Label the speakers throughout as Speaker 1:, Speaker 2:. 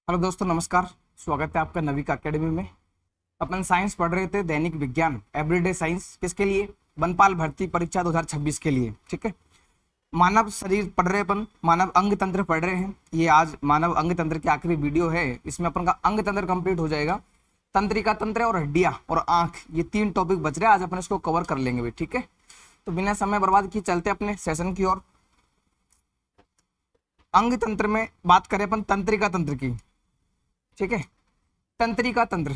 Speaker 1: Hello दोस्तों, नमस्कार। स्वागत है आपका नविका एकेडमी में। अपन साइंस पढ़ रहे थे, दैनिक विज्ञान एवरीडे साइंस। किसके लिए? वनपाल भर्ती परीक्षा 2026 के लिए। ठीक है। मानव शरीर पढ़ रहे अपन, मानव अंग तंत्र पढ़ रहे हैं। ये आज मानव अंग तंत्र की आखिरी वीडियो है। इसमें अपन का अंग तंत्र कंप्लीट हो जाएगा। तंत्रिका तंत्र और हड्डियां और आंख, ये 3 टॉपिक बच रहे हैं। आज अपन इसको कवर कर लेंगे भाई। ठीक है। तो बिना समय बर्बाद किए चलते अपने सेशन की ओर। अंग तंत्र में बात करें अपन तंत्रिका तंत्र की। ठीक है। तंत्रिका तंत्र,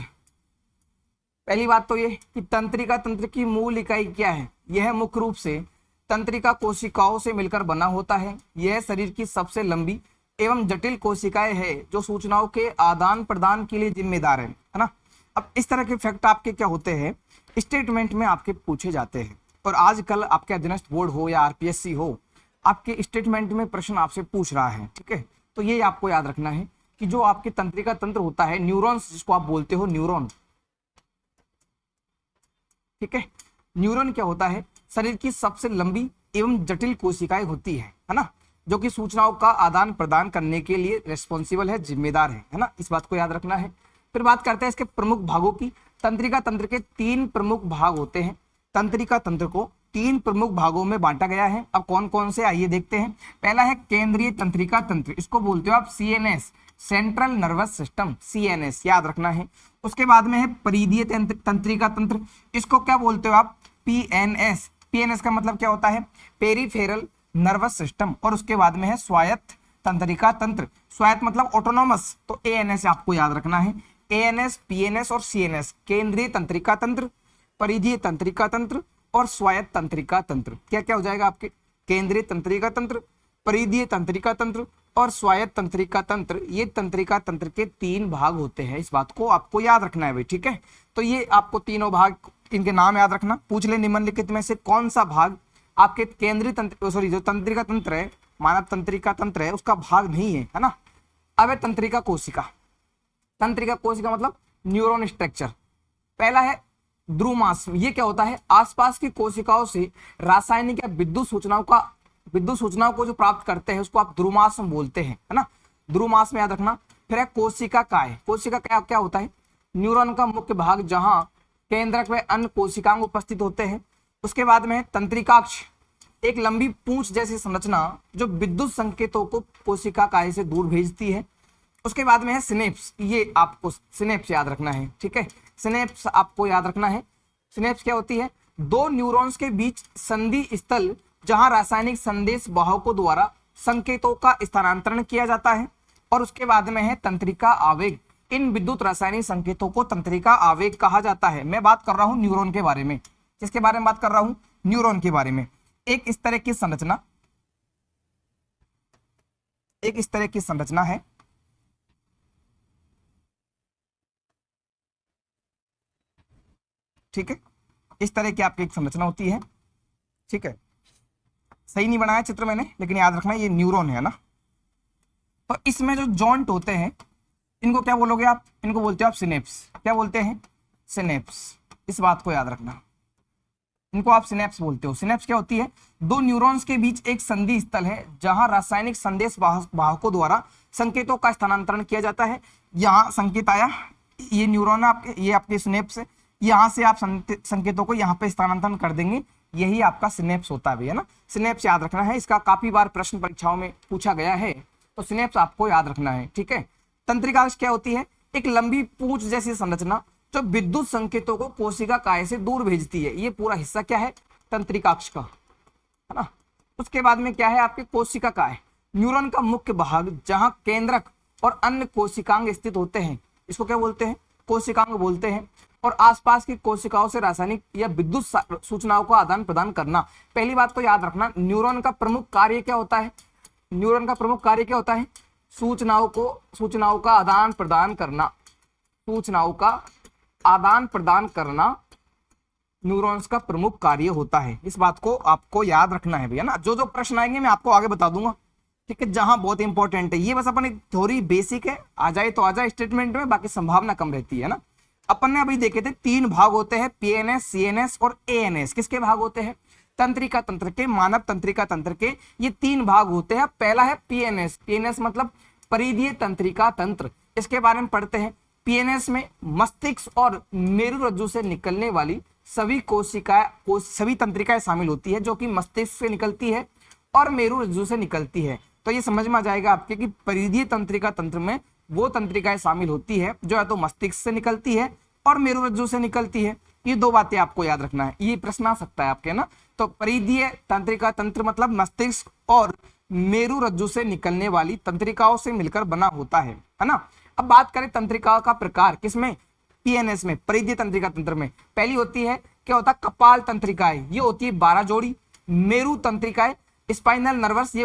Speaker 1: पहली बात तो ये कि तंत्रिका तंत्र की मूल इकाई क्या है। यह मुख्य रूप से तंत्रिका कोशिकाओं से मिलकर बना होता है। यह शरीर की सबसे लंबी एवं जटिल कोशिकाएं है जो सूचनाओं के आदान प्रदान के लिए जिम्मेदार है ना। अब इस तरह के फैक्ट आपके क्या होते हैं, स्टेटमेंट में आपके पूछे जाते हैं। और आजकल आपके अधीनस्थ बोर्ड हो या आरपीएससी हो, आपके स्टेटमेंट में प्रश्न आपसे पूछ रहा है। ठीक है। तो ये आपको याद रखना है कि जो आपके तंत्रिका तंत्र होता है, न्यूरॉन्स जिसको आप बोलते हो, न्यूरॉन। ठीक है। न्यूरॉन क्या होता है? शरीर की सबसे लंबी एवं जटिल कोशिकाएं होती है ना, जो कि सूचनाओं का आदान प्रदान करने के लिए रिस्पॉन्सिबल है, जिम्मेदार है ना। इस बात को याद रखना है। फिर बात करते हैं इसके प्रमुख भागों की। तंत्रिका तंत्र के 3 प्रमुख भाग होते हैं। तंत्रिका तंत्र को 3 प्रमुख भागों में बांटा गया है। अब कौन कौन से, आइए देखते हैं। पहला है केंद्रीय तंत्रिका तंत्र, इसको बोलते हो आप CNS, central nervous system, CNS, याद रखना है। उसके बाद में है परिधीय तंत्रिका तंत्र, इसको क्या बोलते हो आप? पीएनएस। पीएनएस का मतलब क्या होता है? Peripheral nervous system. और उसके बाद में है स्वायत्त तंत्रिका तंत्र। स्वायत्त मतलब ऑटोनोमस, तो एएनएस आपको याद रखना है। एएनएस, पीएनएस और सीएनएस, केंद्रीय तंत्रिका तंत्र, परिधीय तंत्रिका तंत्र और स्वायत्त तंत्रिका तंत्र। क्या क्या हो जाएगा आपके? केंद्रीय तंत्रिका तंत्र, परिधीय तंत्रिका तंत्र और स्वायत्त तंत्रिका तंत्र। ये तंत्रिका तंत्र के 3 भाग होते हैं। इस बात को आपको याद रखना है भाई। ठीक है। तो ये आपको तीनों भाग, इनके नाम याद रखना। पूछ ले निम्नलिखित में से कौन सा भाग आपके केंद्रीय तंत्र, सॉरी, जो तंत्रिका तंत्र है, मानव तंत्रिका तंत्र है, उसका भाग नहीं है ना। अब है तंत्रिका कोशिका। तंत्रिका कोशिका मतलब न्यूरॉन स्ट्रक्चर। पहला है ध्रुमास। ये क्या होता है? आसपास की कोशिकाओं से रासायनिक या विद्युत सूचनाओं को जो प्राप्त करते हैं उसको आप ध्रुमास बोलते हैं, है ना। ध्रुमास में याद रखना। फिर है कोशिका काय। कोशिका काय क्या होता है? न्यूरॉन का मुख्य भाग जहां केंद्रक व अन्य कोशिकांग उपस्थित होते हैं। उसके बाद में है तंत्रिकाक्ष, एक लंबी पूंछ जैसी संरचना जो विद्युत संकेतों को कोशिका काय से दूर भेजती है। उसके बाद में है सिनेप्स। ये आपको सिनेप्स याद रखना है। ठीक है। सिनेप्स आपको याद रखना है। सिनेप्स क्या होती है? 2 न्यूरॉन्स के बीच संधि स्थल जहां रासायनिक संदेश वाहकों द्वारा संकेतों का स्थानांतरण किया जाता है। और उसके बाद में है तंत्रिका आवेग। इन विद्युत रासायनिक संकेतों को तंत्रिका आवेग कहा जाता है। मैं बात कर रहा हूं न्यूरॉन के बारे में। किसके बारे में बात कर रहा हूं? न्यूरॉन के बारे में। एक इस तरह की संरचना है। ठीक है। इस तरह की आपकी एक संरचना होती है। ठीक है। सही नहीं बनाया चित्र मैंने, लेकिन याद रखना ये न्यूरॉन है ना। तो इसमें जो जॉइंट होते हैं, इनको क्या बोलोगे आप? इनको बोलते हो आप सिनेप्स। क्या बोलते हैं? सिनेप्स। इस बात को याद रखना, इनको आप सिनेप्स बोलते हो। सिनेप्स क्या होती है? 2 न्यूरॉन्स के बीच एक संधि स्थल है जहां रासायनिक संदेश वाहकों द्वारा संकेतों का स्थानांतरण किया जाता है। यहाँ संकेत आया, ये न्यूरॉन आपके, ये आपके सिनेप्स है। यहाँ से आप संकेतों को यहाँ पे स्थानांतरण कर देंगे, यही आपका सिनेप्स होता है ना। सिनेप्स याद रखना है। इसका काफी बार प्रश्न परीक्षाओं में पूछा गया है, तो सिनेप्स आपको याद रखना है। ठीक है। तंत्रिकाक्ष क्या होती है? एक लंबी पूंछ जैसी संरचना जो विद्युत संकेतों को कोशिका काय से दूर भेजती है। ये पूरा हिस्सा क्या है? तंत्रिकाक्ष का, है ना। उसके बाद में क्या है आपके? कोशिका काय, न्यूरॉन का मुख्य भाग जहां केंद्रक और अन्य कोशिकांग स्थित होते हैं। इसको क्या बोलते हैं? कोशिकांग बोलते हैं। और आसपास की कोशिकाओं से रासायनिक या विद्युत सूचनाओं का आदान प्रदान करना। पहली बात तो याद रखना, न्यूरॉन का प्रमुख कार्य क्या होता है? न्यूरॉन का प्रमुख कार्य क्या होता है? सूचनाओं का आदान प्रदान करना। सूचनाओं का आदान प्रदान करना न्यूरॉन्स का प्रमुख कार्य होता है। इस बात को आपको याद रखना है भैया ना। जो जो प्रश्न आएंगे मैं आपको आगे बता दूंगा। ठीक है। जहां बहुत इंपॉर्टेंट है, ये बस अपन एक थोड़ी बेसिक है, आ जाए तो आ जाए स्टेटमेंट में, बाकी संभावना कम रहती है ना। अपन ने अभी देखे थे 3 भाग होते हैं, पीएनएस, सीएनएस और एएनएस। किसके भाग होते हैं? तंत्रिका तंत्र के, मानव तंत्रिका तंत्र के ये 3 भाग होते हैं। पहला है पीएनएस। पीएनएस मतलब परिधीय तंत्रिका तंत्र। इसके बारे में पढ़ते हैं। पीएनएस में मस्तिष्क और मेरुरज्जु से निकलने वाली सभी कोशिकाएं सभी तंत्रिकाएं शामिल होती है जो कि मस्तिष्क से निकलती है और मेरुरज्जु से निकलती है। तो ये समझ में आ जाएगा आपके कि परिधीय तंत्रिका तंत्र में वो तंत्रिकाएं शामिल होती है जो है तो मस्तिष्क से निकलती है और मेरुरज्जु से निकलती है। ये दो बातें आपको याद रखना है, ये प्रश्न आ सकता है आपके ना। तो परिधीय तंत्रिका तंत्र मतलब मस्तिष्क और मेरुरज्जु से निकलने वाली तंत्रिकाओं से मिलकर बना होता है ना। अब बात करें तंत्रिकाओं का प्रकार, किसमें? पीएनएस में, परिधीय तंत्रिका तंत्र में। पहली होती है क्या होता है? कपाल तंत्रिकाएं, ये होती है 12 जोड़ी। मेरु तंत्रिकाएं, स्पाइनल नर्वस, ये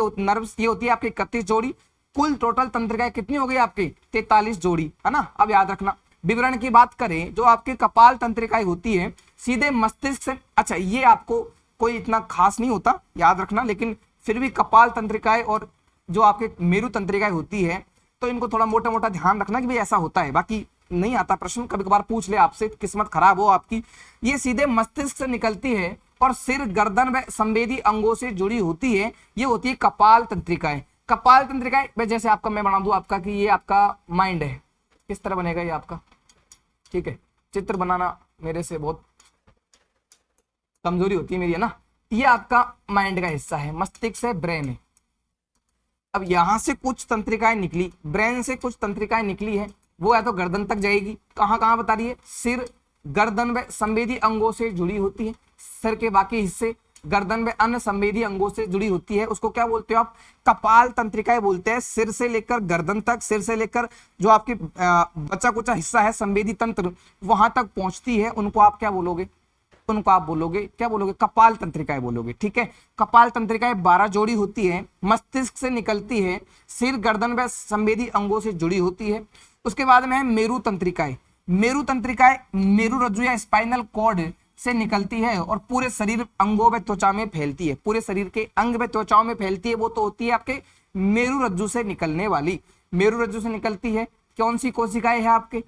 Speaker 1: होती है आपकी 31 जोड़ी। कुल टोटल तंत्रिकाएं कितनी हो गई आपकी? 43 जोड़ी, है ना। अब याद रखना, विवरण की बात करें, जो आपके कपाल तंत्रिकाएं होती है सीधे मस्तिष्क से, अच्छा ये आपको कोई इतना खास नहीं होता, याद रखना, लेकिन फिर भी कपाल तंत्रिकाएं और जो आपके मेरु तंत्रिकाएं होती है तो इनको थोड़ा मोटा मोटा ध्यान रखना कि भाई ऐसा होता है। बाकी नहीं आता प्रश्न, कभी कभार पूछ ले आपसे, किस्मत खराब हो आपकी। ये सीधे मस्तिष्क से निकलती है और सिर, गर्दन व संवेदी अंगों से जुड़ी होती है। ये होती है कपाल तंत्रिकाएं। कपाल तंत्रिकाएं जैसे आपका मैं बना दूं आपका कि ये आपका माइंड है, किस तरह बनेगा ये आपका, ठीक है। चित्र बनाना मेरे से बहुत कमजोरी होती है मेरी, है ना। ये आपका माइंड का हिस्सा है, मस्तिष्क से ब्रेन है। अब यहां से कुछ तंत्रिकाएं निकली, ब्रेन से कुछ तंत्रिकाएं निकली है, वो है तो गर्दन तक जाएगी। कहां कहां बता रही है? सिर, गर्दन व संवेदी अंगों से जुड़ी होती है। सिर के बाकी हिस्से गर्दन व अन्य संवेदी अंगों से जुड़ी होती है, उसको क्या बोलते हो आप? कपाल तंत्रिकाएं बोलते हैं। सिर से लेकर गर्दन तक, सिर से लेकर जो आपके बचा कुचा हिस्सा है संवेदी तंत्र, वहां तक पहुंचती है, उनको आप क्या बोलोगे? उनको आप बोलोगे, क्या बोलोगे? कपाल तंत्रिकाएं बोलोगे, ठीक है। कपाल तंत्रिकाएं 12 जोड़ी होती है, मस्तिष्क से निकलती है, सिर, गर्दन व संवेदी अंगों से जुड़ी होती है। उसके बाद में है मेरु तंत्रिकाएं। मेरु तंत्रिकाएं मेरुरज्जु या स्पाइनल कॉर्ड से निकलती है और पूरे शरीर, अंगों व त्वचा में फैलती है। पूरे शरीर के अंग व त्वचाओं में फैलती है, वो तो होती है आपके मेरुरज्जु से निकलने वाली। मेरुरज्जु से निकलती है कौन सी कोशिकाएं है आपके?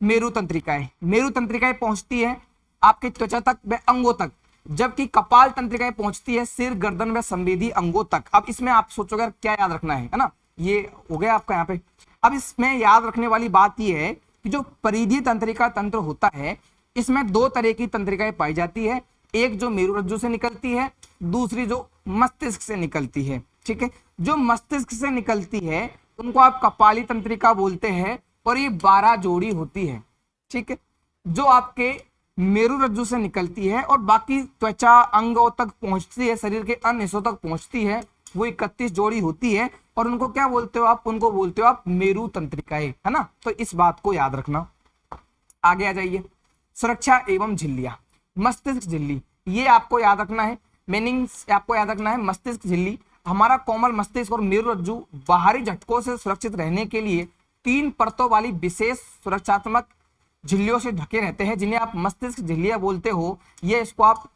Speaker 1: मेरु तंत्रिकाएं। मेरु तंत्रिकाएं पहुंचती है आपके त्वचा तक व अंगों तक, जबकि कपाल तंत्रिकाएं पहुंचती है सिर, गर्दन व संवेदी अंगों तक। अब इसमें आप सोचोगे क्या याद रखना है ना, ये हो गया आपका यहाँ पे। अब इसमें याद रखने वाली बात यह है कि जो परिधीय तंत्रिका तंत्र होता है, इसमें 2 तरह की तंत्रिकाएं पाई जाती है, एक जो मेरुरज्जु से निकलती है, दूसरी जो मस्तिष्क से निकलती है, ठीक है। जो मस्तिष्क से निकलती है उनको आप कपाली तंत्रिका बोलते हैं और ये 12 जोड़ी होती है, ठीक है। जो आपके मेरुरज्जु से निकलती है और बाकी त्वचा, अंगों तक पहुंचती है, शरीर के अन्य हिस्सों तक पहुंचती है, वो 31 जोड़ी होती है और उनको क्या बोलते हो आप? उनको बोलते हो आप मेरु तंत्रिकाएं, है ना। तो इस बात को याद रखना। आगे आ जाइए, सुरक्षा एवं झिल्लियां। मस्तिष्क झिल्ली, ये आपको याद रखना है, मीनिंग्स आपको याद रखना है। मस्तिष्क झिल्ली, हमारा कोमल मस्तिष्क और मेरुरज्जु बाहरी झटकों से सुरक्षित रहने के लिए 3 परतों वाली विशेष सुरक्षात्मक झिल्लियों से ढके रहते हैं, जिन्हें आप मस्तिष्क झिल्लियां बोलते हो। ये इसको आप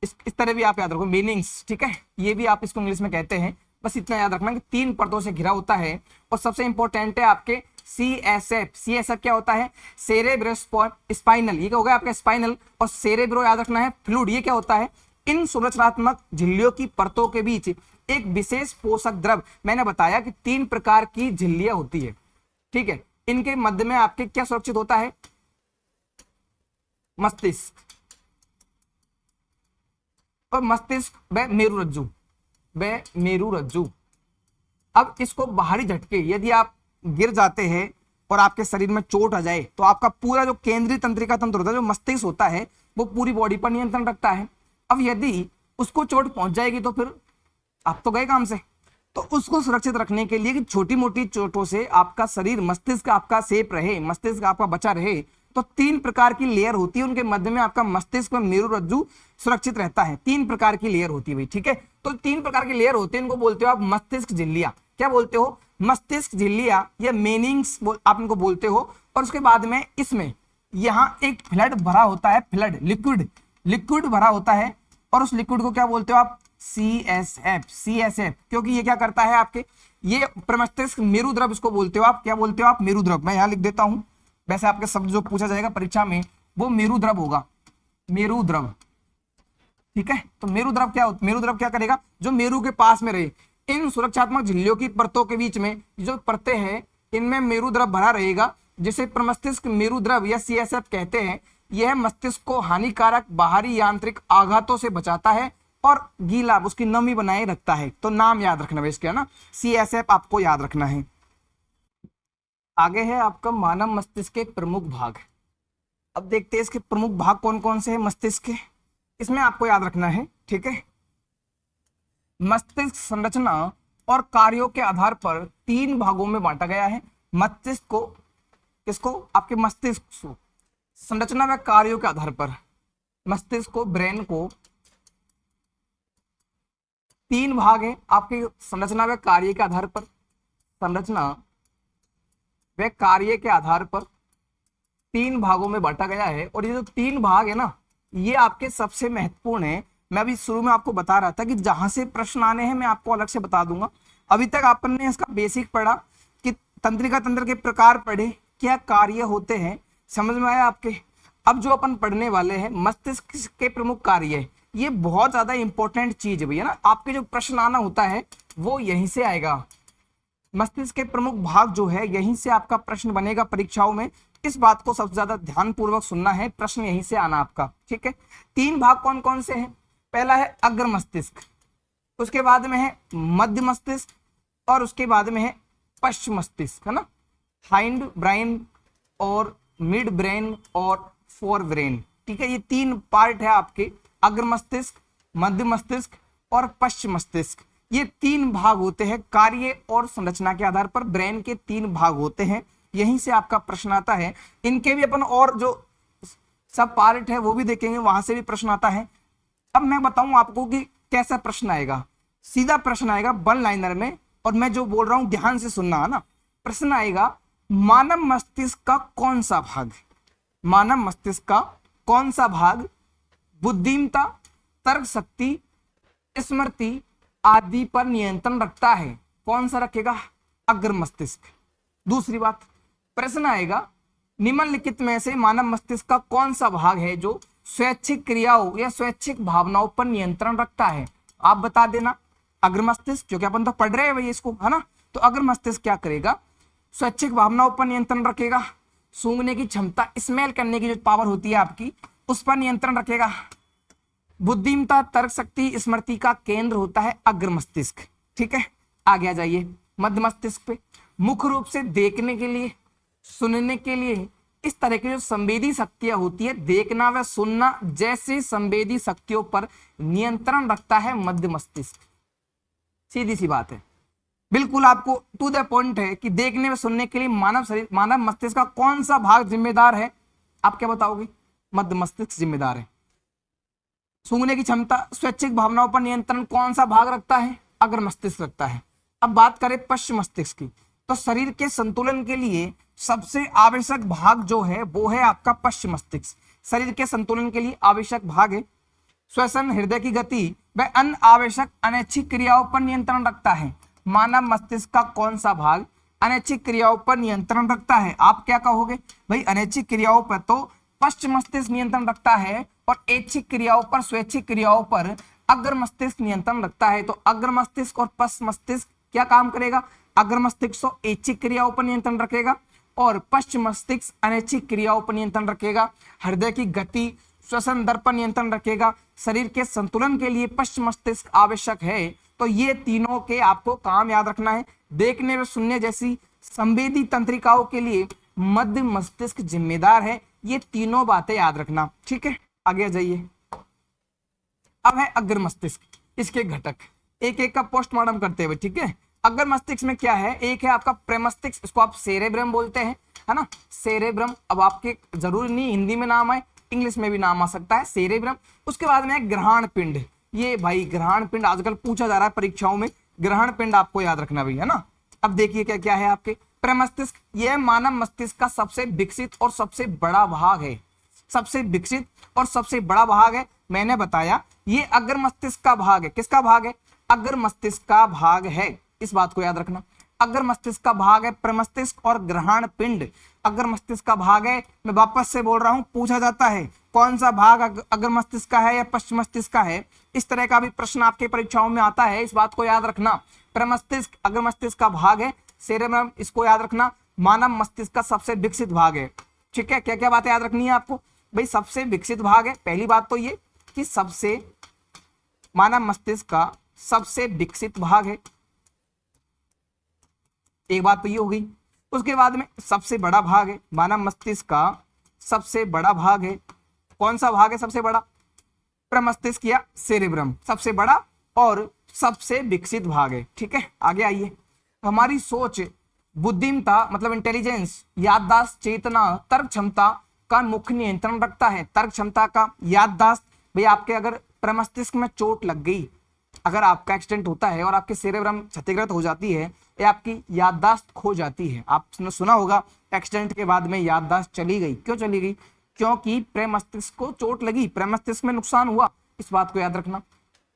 Speaker 1: इस तरह भी आप याद रखो मीनिंग्स, ठीक है। ये भी आप इसको इंग्लिश में कहते हैं, बस इतना याद रखना कि 3 परतों से घिरा होता है। और सबसे इंपॉर्टेंट है आपके CSF। CSF क्या होता है? सेरेब्रोस्पाइनल, ये क्या हो गया आपका स्पाइनल, और सेरेब्रो याद रखना है फ्लूइड, ये क्या होता है? इन संरचनात्मक झिल्लियों की परतों के बीच एक विशेष पोषक द्रव, मैंने बताया कि 3 प्रकार की झिल्लियां होती है, ठीक है। इनके मध्य में आपके क्या सुरक्षित होता है? मस्तिष्क, और मस्तिष्क व मेरुरज्जु। अब इसको बाहरी झटके, यदि आप गिर जाते हैं और आपके शरीर में चोट आ जाए तो आपका पूरा जो केंद्रीय तंत्रिका तंत्र होता है, जो मस्तिष्क होता है, वो पूरी बॉडी पर नियंत्रण रखता है। अब यदि उसको चोट पहुंच जाएगी तो फिर आप तो गए काम से। तो उसको सुरक्षित रखने के लिए कि छोटी मोटी चोटों से आपका शरीर, मस्तिष्क आपका सेफ रहे, मस्तिष्क आपका बचा रहे, तो 3 प्रकार की लेयर होती है, उनके मध्य में आपका मस्तिष्क में मेरुरज्जु सुरक्षित रहता है। 3 प्रकार की लेयर होती है भाई, ठीक है। तो 3 प्रकार की लेयर होते हैं, इनको बोलते हो आप मस्तिष्क झिल्लियां। क्या बोलते हो? मस्तिष्क झिल्लियां, या मीनिंग्स आप इनको बोलते हो। और उसके बाद में इसमें यहाँ एक फ्लड भरा होता है, फ्लड लिक्विड भरा होता है, और उस लिक्विड को क्या बोलते हो आप? CSF, क्योंकि ये क्या करता है आपके, ये प्रमस्तिष्क मेरुद्रव, इसको बोलते हो आप, क्या बोलते हो आप? मेरुद्रव। मैं यहाँ लिख देता हूं, वैसे आपके शब्द जो पूछा जाएगा परीक्षा में वो मेरुद्रव होगा, मेरुद्रव, ठीक है। तो मेरुद्रव क्या करेगा? जो मेरु के पास में रहे, इन सुरक्षात्मक झिल्लियों की परतों के बीच में जो परतें हैं इनमें मेरु द्रव भरा रहेगा, जिसे प्रमस्तिष्क मेरु द्रव या CSF कहते हैं। यह मस्तिष्क को हानिकारक बाहरी यांत्रिक आघातों से बचाता है और गीला उसकी नमी बनाए रखता है। तो नाम याद रखना है इसके, ना CSF आपको याद रखना है। आगे है आपका मानव मस्तिष्क के प्रमुख भाग। अब देखते हैं इसके प्रमुख भाग कौन कौन से हैं मस्तिष्क के, इसमें आपको याद रखना है, ठीक है। मस्तिष्क संरचना और कार्यों के आधार पर 3 भागों में बांटा गया है। मस्तिष्क को, किसको, आपके मस्तिष्क को संरचना व कार्यों के आधार पर, मस्तिष्क को, ब्रेन को 3 भाग है आपके संरचना व कार्य के आधार पर, संरचना व कार्य के आधार पर 3 भागों में बांटा गया है। और ये जो 3 भाग है ना, ये आपके सबसे महत्वपूर्ण है। मैं अभी शुरू में आपको बता रहा था कि जहां से प्रश्न आने हैं मैं आपको अलग से बता दूंगा। अभी तक अपन ने इसका बेसिक पढ़ा कि तंत्रिका तंत्र के प्रकार पढ़े, क्या कार्य होते हैं, समझ में आया आपके। अब जो अपन पढ़ने वाले हैं मस्तिष्क के प्रमुख कार्य, ये बहुत ज्यादा इंपॉर्टेंट चीज है भैया ना। आपके जो प्रश्न आना होता है वो यहीं से आएगा। मस्तिष्क के प्रमुख भाग जो है यहीं से आपका प्रश्न बनेगा परीक्षाओं में। इस बात को सबसे ज्यादा ध्यानपूर्वक सुनना है, प्रश्न यहीं से आना आपका, ठीक है। 3 भाग कौन कौन से हैं? पहला है अग्र मस्तिष्क, उसके बाद में है मध्य मस्तिष्क और उसके बाद में है पश्च मस्तिष्क, है ना। हाइंड ब्रेन और मिड ब्रेन और फोर ब्रेन, ठीक है। ये 3 पार्ट है आपके, अग्र मस्तिष्क, मध्य मस्तिष्क और पश्च मस्तिष्क। ये 3 भाग होते हैं कार्य और संरचना के आधार पर। ब्रेन के 3 भाग होते हैं, यहीं से आपका प्रश्न आता है। इनके भी अपन और जो सब पार्ट है वो भी देखेंगे, वहां से भी प्रश्न आता है। अब मैं बताऊं आपको कि कैसा प्रश्न आएगा। सीधा प्रश्न आएगा 1 लाइनर में, और मैं जो बोल रहा हूं ध्यान से सुनना, है ना। प्रश्न आएगा मानव मस्तिष्क का कौन सा भाग, मानव मस्तिष्क का कौन सा भाग बुद्धिमत्ता, तर्क शक्ति, स्मृति आदि पर नियंत्रण रखता है? कौन सा रखेगा? अग्र मस्तिष्क। दूसरी बात, प्रश्न आएगा निम्नलिखित में से मानव मस्तिष्क का कौन सा भाग है जो स्वैच्छिक क्रियाओं या स्वैच्छिक भावनाओं पर नियंत्रण रखता है? आप बता देना। अग्र मस्तिष्क, क्योंकि अपन तो पढ़ रहे हैं भाई इसको, है ना। तो अग्र मस्तिष्क क्या करेगा? स्वैच्छिक भावनाओं पर नियंत्रण रखेगा। सूंघने की क्षमता, स्मेल करने की जो पावर होती है आपकी, उस पर नियंत्रण रखेगा। बुद्धिमत्ता, तर्क शक्ति, स्मृति का केंद्र होता है अग्र मस्तिष्क, ठीक है। आगे आ जाइए मध्य मस्तिष्क पे। मुख्य रूप से देखने के लिए, सुनने के लिए, इस तरह की जो संवेदी शक्तियां होती है, देखना व सुनना जैसी संवेदी शक्तियों पर नियंत्रण रखता है मध्य मस्तिष्क। सीधी सी बात है, बिल्कुल आपको टू द पॉइंट है कि देखने व सुनने के लिए मानव मस्तिष्क का कौन सा भाग जिम्मेदार है? आप क्या बताओगे? मध्य मस्तिष्क जिम्मेदार है। सूंघने की क्षमता, स्वैच्छिक भावनाओं पर नियंत्रण कौन सा भाग रखता है? अग्र मस्तिष्क रखता है। अब बात करें पश्च मस्तिष्क की, तो शरीर के संतुलन के लिए सबसे आवश्यक भाग जो है वो है आपका पश्च मस्तिष्क। शरीर के संतुलन के लिए आवश्यक भाग है। श्वसन, हृदय की गति व अन्य आवश्यक अनैच्छिक क्रियाओं पर नियंत्रण रखता है। मानव मस्तिष्क का कौन सा भाग अनैच्छिक क्रियाओं पर नियंत्रण रखता है? आप क्या कहोगे भाई? अनैच्छिक क्रियाओं पर तो पश्च मस्तिष्क नियंत्रण रखता है, और ऐच्छिक क्रियाओं पर, स्वैच्छिक क्रियाओं पर अग्र मस्तिष्क नियंत्रण रखता है। तो अग्र मस्तिष्क और पश्च मस्तिष्क क्या काम करेगा? अग्र मस्तिष्क तो ऐच्छिक क्रियाओं पर नियंत्रण रखेगा और पश्च मस्तिष्क अनैच्छिक क्रियाओं पर नियंत्रण रखेगा। हृदय की गति, श्वसन दर पर नियंत्रण रखेगा। शरीर के संतुलन के लिए पश्च मस्तिष्क आवश्यक है। तो ये तीनों के आपको काम याद रखना है। देखने व सुनने जैसी संवेदी तंत्रिकाओं के लिए मध्य मस्तिष्क जिम्मेदार है। ये तीनों बातें याद रखना, ठीक है। आगे जाइए। अब है अग्र मस्तिष्क, इसके घटक एक एक का पोस्टमार्टम करते हुए, ठीक है। अग्र मस्तिष्क में क्या है? एक है आपका प्रेमस्तिष्क, इसको आप सेरेब्रम बोलते हैं, है ना। सेरेब्रम, अब आपके जरूरी नहीं हिंदी में नाम आए, इंग्लिश में भी नाम आ सकता है, सेरेब्रम। उसके बाद में है ग्रहण पिंड। ये भाई ग्रहण पिंड आजकल पूछा जा रहा है परीक्षाओं में, ग्रहण पिंड आपको याद रखना भी, है ना। अब देखिए क्या क्या है आपके प्रमस्तिष्क। यह मानव मस्तिष्क का सबसे विकसित और सबसे बड़ा भाग है, सबसे विकसित और सबसे बड़ा भाग है। मैंने बताया ये अग्र मस्तिष्क का भाग है। किसका भाग है? अग्र मस्तिष्क का भाग है, इस बात को याद रखना। अग्र मस्तिष्क का भाग है प्रमस्तिष्क और ग्रहण पिंड अग्र मस्तिष्क का भाग है। मैं वापस से बोल रहा हूं, पूछा जाता है कौन सा भाग अग्र मस्तिष्क का है या पश्च मस्तिष्क का है। इस तरह का भी प्रश्न आपके परीक्षाओं में आता है, इस बात को याद रखना। प्रमस्तिष्क अग्र मस्तिष्क का भाग है, सेरेब्रम इसको याद रखना, मानव मस्तिष्क का सबसे विकसित भाग है। ठीक है, क्या क्या बातें याद रखनी है आपको भाई, सबसे विकसित भाग है, पहली बात तो ये कि सबसे मानव मस्तिष्क का सबसे विकसित भाग है, एक बात तो ये हो गई। उसके बाद में सबसे बड़ा भाग है, मानव मस्तिष्क का सबसे बड़ा भाग है, कौन सा भाग है सबसे बड़ा, प्रमस्तिष्क या सेरेब्रम, सबसे बड़ा और सबसे विकसित भाग है। ठीक है, आगे आइए। हमारी सोच, बुद्धिमत्ता मतलब इंटेलिजेंस, याददाश्त, चेतना, तर्क क्षमता का मुख्य नियंत्रण रखता है। तर्क क्षमता का, याददाश्त, भाई आपके अगर प्रमस्तिष्क में चोट लग गई, अगर आपका एक्सीडेंट होता है और आपके सेरेब्रम क्षतिग्रस्त हो जाती है या आपकी याददाश्त खो जाती है, आपने सुना होगा एक्सीडेंट के बाद में याददाश्त चली गई, क्यों चली गई, क्योंकि प्रमस्तिष्क को चोट लगी, प्रमस्तिष्क में नुकसान हुआ, इस बात को याद रखना।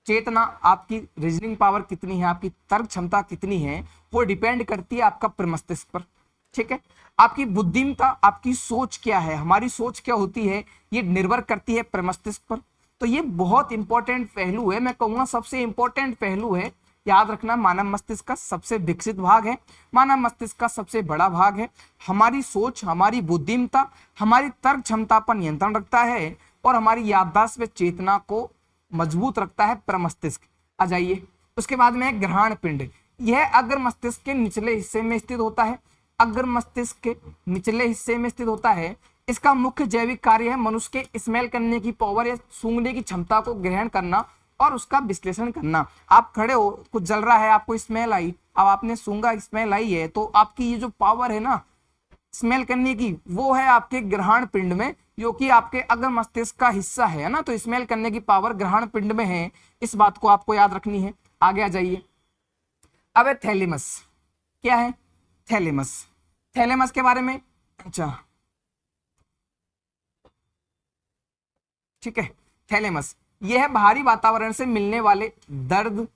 Speaker 1: चेतना, आपकी रीजनिंग पावर कितनी है, आपकी तर्क क्षमता कितनी है, वो डिपेंड करती है आपका प्रमस्तिष्क पर। ठीक है, आपकी बुद्धिमत्ता, आपकी सोच क्या है, हमारी सोच क्या होती है, ये निर्भर करती है प्रमस्तिष्क पर। तो ये बहुत इंपॉर्टेंट पहलू है, मैं कहूंगा सबसे इंपॉर्टेंट पहलू है, याद रखना। मानव मस्तिष्क का सबसे विकसित भाग है, मानव मस्तिष्क का सबसे बड़ा भाग है, हमारी सोच, हमारी बुद्धिमत्ता, हमारी तर्क क्षमता पर नियंत्रण रखता है और हमारी याददाश्त व चेतना को मजबूत रखता है प्रमस्तिष्क। आ जाइए, उसके बाद में ग्रहण पिंड, यह अग्र मस्तिष्क के निचले हिस्से में स्थित होता है, अग्र मस्तिष्क के निचले हिस्से में स्थित होता है। इसका मुख्य जैविक कार्य है मनुष्य के स्मेल करने की पावर या सूंघने की क्षमता को ग्रहण करना और उसका विश्लेषण करना। आप खड़े हो, कुछ जल रहा है, आपको स्मेल आई, अब आपने सूंघा, स्मेल आई है, तो आपकी ये जो पावर है ना स्मेल करने की, वो है आपके ग्रहण पिंड में, जो कि आपके अग्र मस्तिष्क का हिस्सा है ना, तो स्मेल करने की पावर ग्रहण पिंड में है, इस बात को आपको याद रखनी है। आगे आ जाइए। अब है थैलेमस, क्या है थैलेमस, थैलेमस के बारे में, अच्छा ठीक है, थैलेमस यह है बाहरी वातावरण से मिलने वाले दर्द,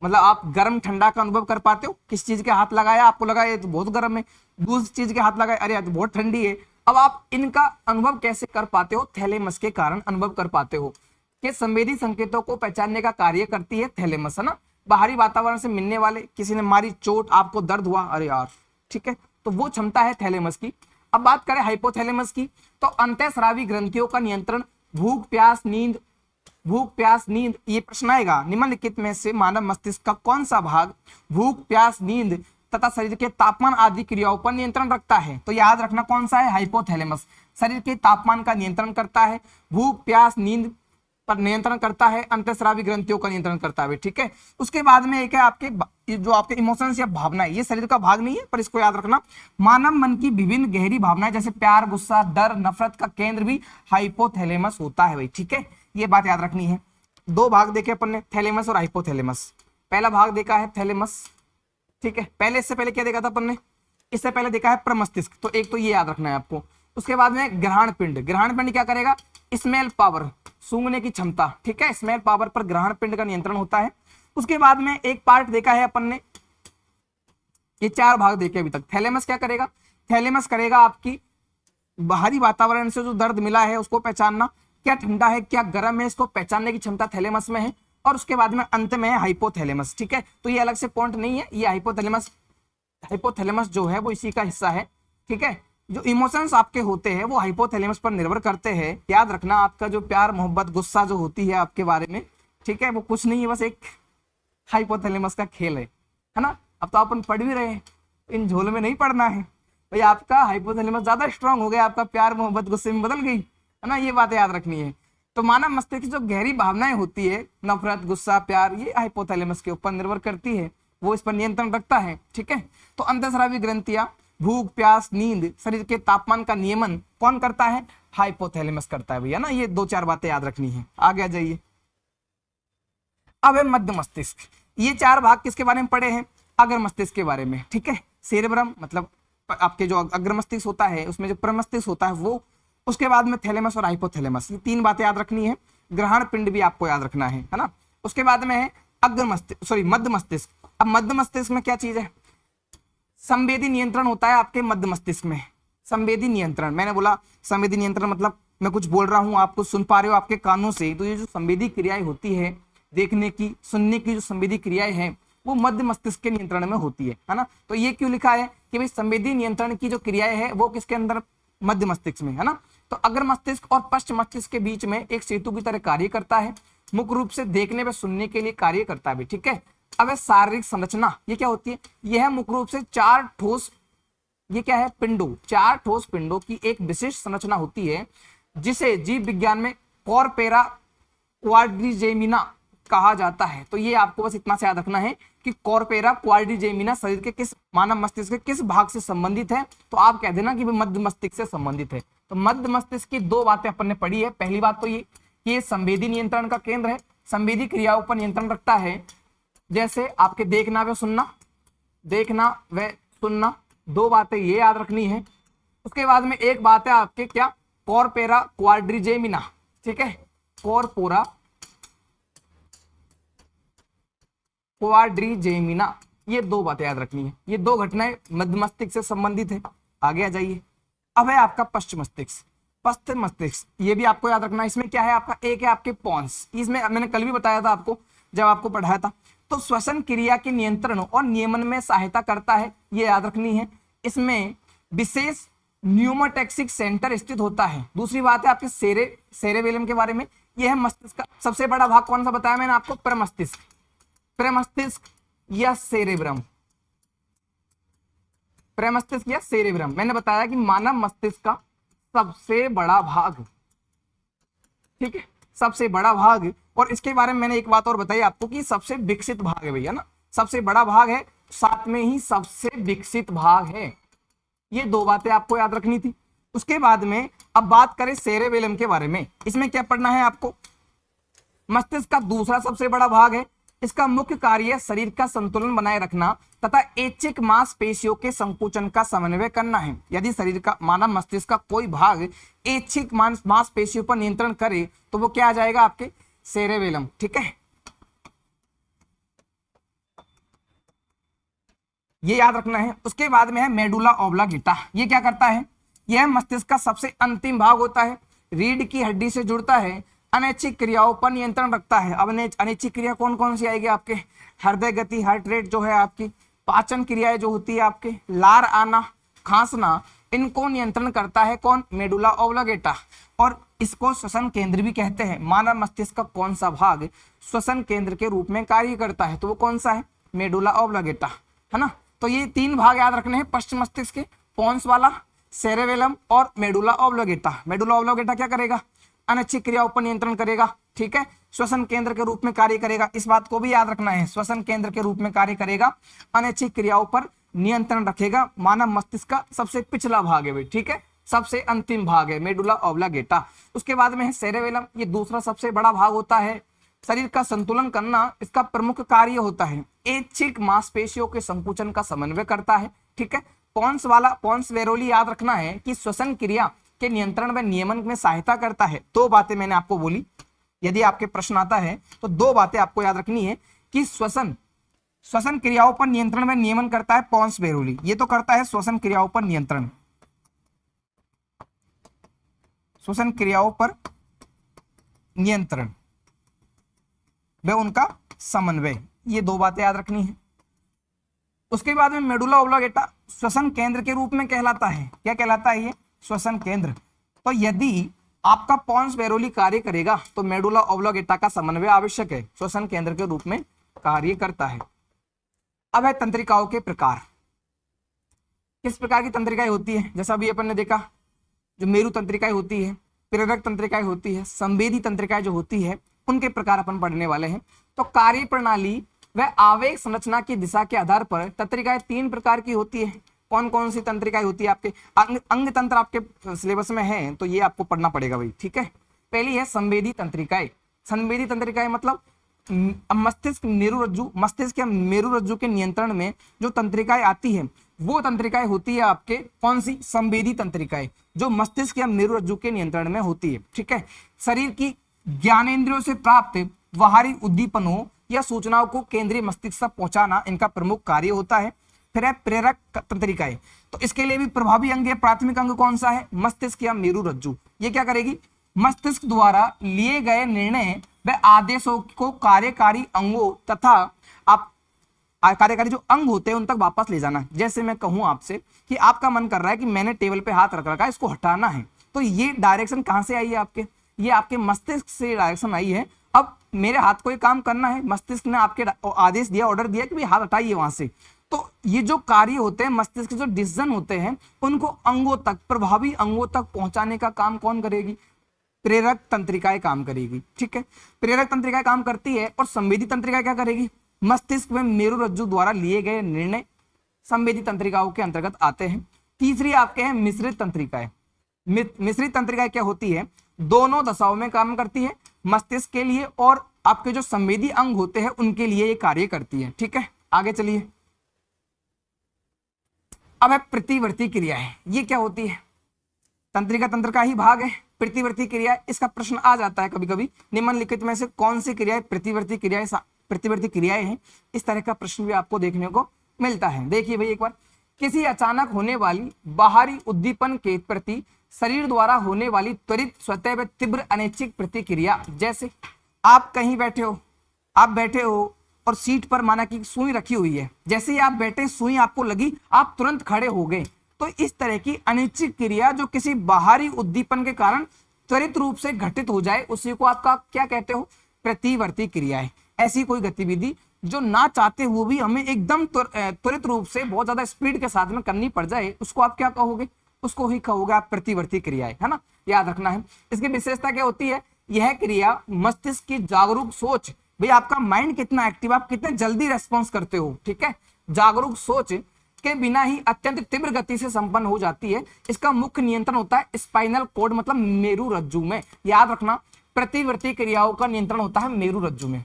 Speaker 1: मतलब आप गर्म ठंडा का अनुभव कर पाते हो, किस चीज के हाथ लगाया, आपको लगा ये तो बहुत गर्म है, दूसरी चीज के हाथ लगाए, अरे यार तो बहुत ठंडी है, अब आप इनका अनुभव कैसे कर पाते हो, थैलेमस के कारण अनुभव कर पाते हो। कि संवेदी संकेतों को पहचानने का कार्य करती है थैलेमस, है ना, बाहरी वातावरण से मिलने वाले, किसी ने मारी चोट, आपको दर्द हुआ, अरे यार, ठीक है, तो वो क्षमता है थैलेमस की। अब बात करें हाइपोथैलेमस की, तो अंतःस्रावी ग्रंथियों का नियंत्रण, भूख प्यास नींद, भूख प्यास नींद, ये प्रश्न आएगा, निम्नलिखित में से मानव मस्तिष्क का कौन सा भाग भूख प्यास नींद तथा शरीर के तापमान आदि क्रियाओं पर नियंत्रण रखता है, तो याद रखना कौन सा है, हाइपोथैलेमस, शरीर के तापमान का नियंत्रण करता है, भूख प्यास नींद पर नियंत्रण करता है, अंतःस्रावी ग्रंथियों का नियंत्रण करता है। ठीक है, उसके बाद में एक है आपके जो आपके इमोशंस या भावनाएं, ये शरीर का भाग नहीं है पर इसको याद रखना, मानव मन की विभिन्न गहरी भावनाएं जैसे प्यार गुस्सा डर नफरत का केंद्र भी हाइपोथैलेमस होता है भाई। ठीक है, ये बात याद रखनी है। दो भाग देखे अपन ने, थैलेमस और हाइपोथैलेमस। पहला भाग देखा है थैलेमस, ठीक है, पहले इससे पहले क्या देखा था अपन ने, इससे पहले देखा है प्रमस्तिष्क, तो एक तो ये याद रखना है आपको। उसके बाद में ग्रहण पिंड, ग्रहण पिंड क्या करेगा, स्मेल पावर, सूंघने की क्षमता, ठीक है, स्मेल पावर पर ग्रहण पिंड का नियंत्रण होता है। उसके बाद में एक पार्ट देखा है अपन ने, ये चार भाग देखे अभी तक। थैलेमस क्या करेगा, थैलेमस करेगा आपकी बाहरी वातावरण से जो दर्द मिला है उसको पहचानना, क्या ठंडा है क्या गर्म है, इसको पहचानने की क्षमता थैलेमस में है। और उसके बाद में अंत में है हाइपोथैलेमस। ठीक है, तो ये अलग से पॉइंट नहीं है, ये हाइपोथैलेमस, हाइपोथैलेमस जो है वो इसी का हिस्सा है। ठीक है, जो इमोशंस आपके होते हैं वो हाइपोथैलेमस पर निर्भर करते हैं। याद रखना, आपका जो प्यार मोहब्बत गुस्सा जो होती है आपके बारे में, ठीक है, वो कुछ नहीं है, बस एक हाइपोथैलेमस का खेल है ना। अब तो अपन पढ़ भी रहे हैं, इन झोल में नहीं पढ़ना है भाई, आपका हाइपोथैलेमस ज्यादा स्ट्रांग हो गया, आपका प्यार मोहब्बत गुस्से में बदल गई, है ना, ये बातें याद रखनी है। तो मानव मस्तिष्क की जो गहरी भावनाएं होती है, नफरत गुस्सा प्यार, ये हाइपोथैलेमस के ऊपर निर्भर करती है, वो इस पर नियंत्रण रखता है। ठीक है, तो अंतःस्रावी ग्रंथियां, भूख प्यास नींद, शरीर के तापमान का नियमन कौन करता है, हाइपोथैलेमस करता है भैया ना। ये दो चार बातें याद रखनी है। आगे आ जाइए। अब है मध्य मस्तिष्क, ये चार भाग किसके बारे में पढ़े हैं, अग्र मस्तिष्क के बारे में। ठीक है, सेरेब्रम मतलब आपके जो अग्र मस्तिष्क होता है उसमें जो प्रमस्तिष्क होता है वो, उसके बाद में थैलेमस और हाइपोथैलेमस, ये तीन बातें याद रखनी है। ग्रहण पिंड भी आपको याद रखना है ना। उसके बाद में है अग्र मस्तिष्क, सॉरी मध्य मस्तिष्क। अब मध्य मस्तिष्क में क्या चीज है, संवेदी नियंत्रण होता है आपके मध्य मस्तिष्क में। संवेदी नियंत्रण, मैंने बोला संवेदी नियंत्रण मतलब मैं कुछ बोल रहा हूं आप कुछ सुन पा रहे हो आपके कानों से, तो ये जो संवेदी क्रियाएं होती है, देखने की सुनने की जो संवेदी क्रियाएं हैं वो मध्य मस्तिष्क के नियंत्रण में होती है ना। तो ये क्यों लिखा है कि भाई संवेदी नियंत्रण की जो क्रियाएं है वो किसके अंदर, मध्य मस्तिष्क में, है ना। तो अग्र मस्तिष्क और पश्च मस्तिष्क के बीच में एक सेतु की तरह कार्य करता है, मुख्य रूप से देखने व सुनने के लिए कार्य करता है, ठीक है। अब शारीरिक संरचना ये क्या होती है, यह मुख्य रूप से चार ठोस, ये क्या है, पिंडों, चार ठोस पिंडों की एक विशिष्ट संरचना होती है जिसे जीव विज्ञान में कॉर्पेरा क्वाड्रिजेमिना कहा जाता है। तो ये आपको बस इतना से याद रखना है कि कॉर्पेरा क्वाड्रिजेमिना शरीर के किस, मानव मस्तिष्क के किस भाग से संबंधित है, तो आप कह देना कि मध्य मस्तिष्क से संबंधित है। तो मध्य मस्तिष्क की दो बातें अपन ने पढ़ी है। पहली बात तो ये संवेदी नियंत्रण का केंद्र है, संवेदी क्रियाओं पर नियंत्रण रखता है, जैसे आपके देखना व सुनना, देखना व सुनना, दो बातें ये याद रखनी है। उसके बाद में एक बात है आपके क्या, कॉर्पेरा क्वाड्रिजेमिना, ठीक है, कॉर्पोरा क्वाड्रिजेमिना, ये दो बातें याद रखनी है। ये दो घटनाएं मध्य मस्तिष्क से संबंधित है। आगे आ जाइए। अब है आपका पश्चिम मस्तिष्क, पश्चिम मस्तिष्क, ये भी आपको याद रखना है। इसमें क्या है आपका, एक है आपके पॉन्स, इसमें मैंने कल भी बताया था आपको जब आपको पढ़ाया था। तो श्वसन क्रिया के नियंत्रण और नियमन में सहायता करता है, ये याद रखनी है। इसमें विशेष न्यूमोटैक्सिक सेंटर स्थित होता है। दूसरी बात है आपके सेरेबेलम के बारे में, यह है मस्तिष्क का सबसे बड़ा भाग, कौन सा बताया मैंने आपको, प्रमस्तिष्क, प्रमस्तिष्क या सेरेब्रम, प्रमस्तिष्क या सेरेब्रम। मैंने बताया कि मानव मस्तिष्क का सबसे बड़ा भाग, ठीक है, सबसे बड़ा भाग। और इसके बारे में मैंने एक बात और बताई आपको कि सबसे विकसित भाग है भैया ना, सबसे बड़ा भाग है, साथ में ही सबसे विकसित भाग है। ये दो बातें आपको याद रखनी थी। उसके बाद में अब बात करें सेरेबेलम के बारे में, इसमें क्या पढ़ना है आपको, मस्तिष्क का दूसरा सबसे बड़ा भाग है। इसका मुख्य कार्य शरीर का संतुलन बनाए रखना तथा ऐच्छिक मांसपेशियों के संकुचन का समन्वय करना है। यदि शरीर का, मानव मस्तिष्क का कोई भाग ऐच्छिक मांसपेशियों पर नियंत्रण करे तो वो क्या आ जाएगा आपके, सेरेबेलम, ठीक है। ये याद रखना है। उसके बाद में है मेडुला ऑब्लांगेटा, ये क्या करता है, यह मस्तिष्क का सबसे अंतिम भाग होता है, रीढ़ की हड्डी से जुड़ता है, अनैच्छिक क्रियाओं पर नियंत्रण रखता है। अब अनैच्छिक क्रिया कौन कौन सी आएगी आपके, हृदय गति, हार्ट रेट जो है आपकी, पाचन क्रियाएं जो होती है आपके, लार आना, खांसना, इनको नियंत्रण करता है कौन, मेडुला ऑब्लांगेटा। और इसको श्वसन केंद्र भी कहते हैं। मानव मस्तिष्क का कौन सा भाग श्वसन केंद्र के रूप में कार्य करता है, तो वो कौन सा है, मेडुला ऑब्लांगेटा, है ना। तो ये तीन भाग याद रखने हैं पश्चिम मस्तिष्क के, पोन्स वाला, सेरेबेलम और मेडुला ऑब्लांगेटा। मेडुला ऑब्लांगेटा क्या करेगा, अनैच्छिक क्रियाओं पर नियंत्रण करेगा, ठीक है, श्वसन केंद्र के रूप में कार्य करेगा। इस बात को भी याद रखना है, श्वसन केंद्र के रूप में कार्य करेगा, अनैच्छिक क्रियाओं पर नियंत्रण रखेगा। मानव मस्तिष्क का सबसे पिछला भाग है भाई, ठीक है, सबसे अंतिम भाग है मेडुला ऑब्लांगेटा। उसके बाद में है सेरेबेलम, ये दूसरा सबसे बड़ा भाग होता है, शरीर का संतुलन करना इसका प्रमुख कार्य होता है, ऐच्छिक मांसपेशियों के संकुचन का समन्वय करता है, ठीक है। पॉन्स वाला, पॉन्स वेरोली याद रखना है कि श्वसन क्रिया के नियंत्रण व नियमन में सहायता करता है। दो बातें मैंने आपको बोली, यदि आपके प्रश्न आता है तो दो बातें आपको याद रखनी है कि श्वसन क्रियाओं पर नियंत्रण व नियमन करता है पॉन्स वेरोली, ये तो करता है श्वसन क्रियाओं पर नियंत्रण, श्वसन क्रियाओं पर नियंत्रण व उनका समन्वय, ये दो बातें याद रखनी है। उसके बाद में मेडुला ऑब्लांगेटा श्वसन केंद्र के रूप में कहलाता है। क्या कहलाता है ये, श्वसन केंद्र। तो यदि आपका पॉन्स वेरोली कार्य करेगा तो मेडुला ऑब्लांगेटा का समन्वय आवश्यक है, श्वसन केंद्र के रूप में कार्य करता है। अब है तंत्रिकाओं के प्रकार, किस प्रकार की तंत्रिकाएं होती है, जैसा अभी अपन ने देखा, जो मेरु तंत्रिकाएं होती है, प्रेरक तंत्रिकाएं होती है, संवेदी तंत्रिकाएं जो होती है, उनके प्रकार अपन पढ़ने वाले हैं। तो कार्य प्रणाली व आवेग संरचना की दिशा के आधार पर तंत्रिकाएं तीन प्रकार की होती है। कौन कौन सी तंत्रिकाएं होती है आपके, अंग तंत्र आपके सिलेबस में है तो ये आपको पढ़ना पड़ेगा भाई, ठीक है। पहली है संवेदी तंत्रिकाएं। संवेदी तंत्रिकाएं मतलब मस्तिष्क मेरुरज्जु, मस्तिष्क या मेरुरज्जु के नियंत्रण में जो तंत्रिकाएं आती है वो तंत्रिकाएं होती है आपके कौन सी, संवेदी तंत्रिकाएं, जो मस्तिष्क या मेरुरज्जु के नियंत्रण में होती है, ठीक है। शरीर की ज्ञानेंद्रियों से प्राप्त बाहरी उद्दीपनों या सूचनाओं को केंद्रीय मस्तिष्क तक पहुंचाना इनका प्रमुख कार्य होता है। फिर है प्रेरक तंत्रिकाएं, तो इसके लिए भी प्रभावी अंग या प्राथमिक अंग कौन सा है, मस्तिष्क या मेरुरज्जु। ये क्या करेगी, मस्तिष्क द्वारा लिए गए निर्णय व आदेशों को कार्यकारी अंगों तथा आप कार्यकारी जो अंग होते हैं उन तक वापस ले जाना। जैसे मैं कहूं आपसे कि आपका मन कर रहा है कि मैंने टेबल पे हाथ रख रखा है, इसको हटाना है, तो ये डायरेक्शन कहां से आई है आपके, ये आपके मस्तिष्क से डायरेक्शन आई है। अब मेरे हाथ को ये काम करना है, मस्तिष्क ने आपके आदेश दिया, ऑर्डर दिया कि भाई हाथ हटाइए वहां से। तो ये जो कार्य होते हैं, मस्तिष्क के जो डिसीजन होते हैं, उनको अंगों तक, प्रभावी अंगों तक पहुंचाने का काम कौन करेगी, प्रेरक तंत्रिकाएं काम करेगी। ठीक है, प्रेरक तंत्रिकाएं काम करती है। और संवेदी तंत्रिका क्या करेगी, मस्तिष्क में मेरुरज्जु द्वारा लिए गए निर्णय संवेदी तंत्रिकाओं के अंतर्गत आते हैं। तीसरी आपके हैं मिश्रित तंत्रिकाएं। मिश्रित तंत्रिकाएं क्या होती है, दोनों दशाओं में काम करती है, मस्तिष्क के लिए और आपके जो संवेदी अंग होते हैं उनके लिए ये कार्य करती है। ठीक है, आगे चलिए। अब है प्रतिवर्ती क्रियाएं। ये क्या होती है, तंत्रिका तंत्र का ही भाग है प्रतिवर्ती क्रिया। इसका प्रश्न आ जाता है कभी कभी, निम्नलिखित में से कौन सी क्रियाएं प्रतिवर्ती क्रियाएं हैं, इस तरह का प्रश्न भी आपको देखने को मिलता है। देखिए भाई एक बार, किसी अचानक होने वाली बाहरी उद्दीपन के प्रति शरीर द्वारा होने वाली त्वरित, स्वतः व तीव्र अनैच्छिक प्रतिक्रिया। जैसे आप कहीं बैठे हो और सीट पर माना कि सुई रखी हुई है, जैसे ही आप बैठे सुई आपको लगी, आप तुरंत खड़े हो गए। तो इस तरह की अनिश्चित क्रिया जो किसी बाहरी उद्दीपन के कारण त्वरित रूप से घटित हो जाए, उसी को आपका क्या कहते हो, प्रतिवर्ती क्रिया है। ऐसी कोई गतिविधि जो ना चाहते हुए भी हमें एकदम त्वरित रूप से बहुत ज्यादा स्पीड के साथ में करनी पड़ जाए, उसको आप क्या कहोगे, उसको ही कहोगे आप प्रतिवर्ती क्रिया है ना, याद रखना है। इसकी विशेषता क्या होती है, यह क्रिया मस्तिष्क की जागरूक सोच, भाई आपका माइंड कितना एक्टिव, आप कितने जल्दी रेस्पॉन्स करते हो, ठीक है, जागरूक सोच के बिना ही अत्यंत तीव्र गति से संपन्न हो जाती है। इसका मुख्य नियंत्रण होता है स्पाइनल कॉर्ड मतलब मेरुरज्जु में। याद रखना, प्रतिवर्ती क्रियाओं का नियंत्रण होता है मेरुरज्जु में।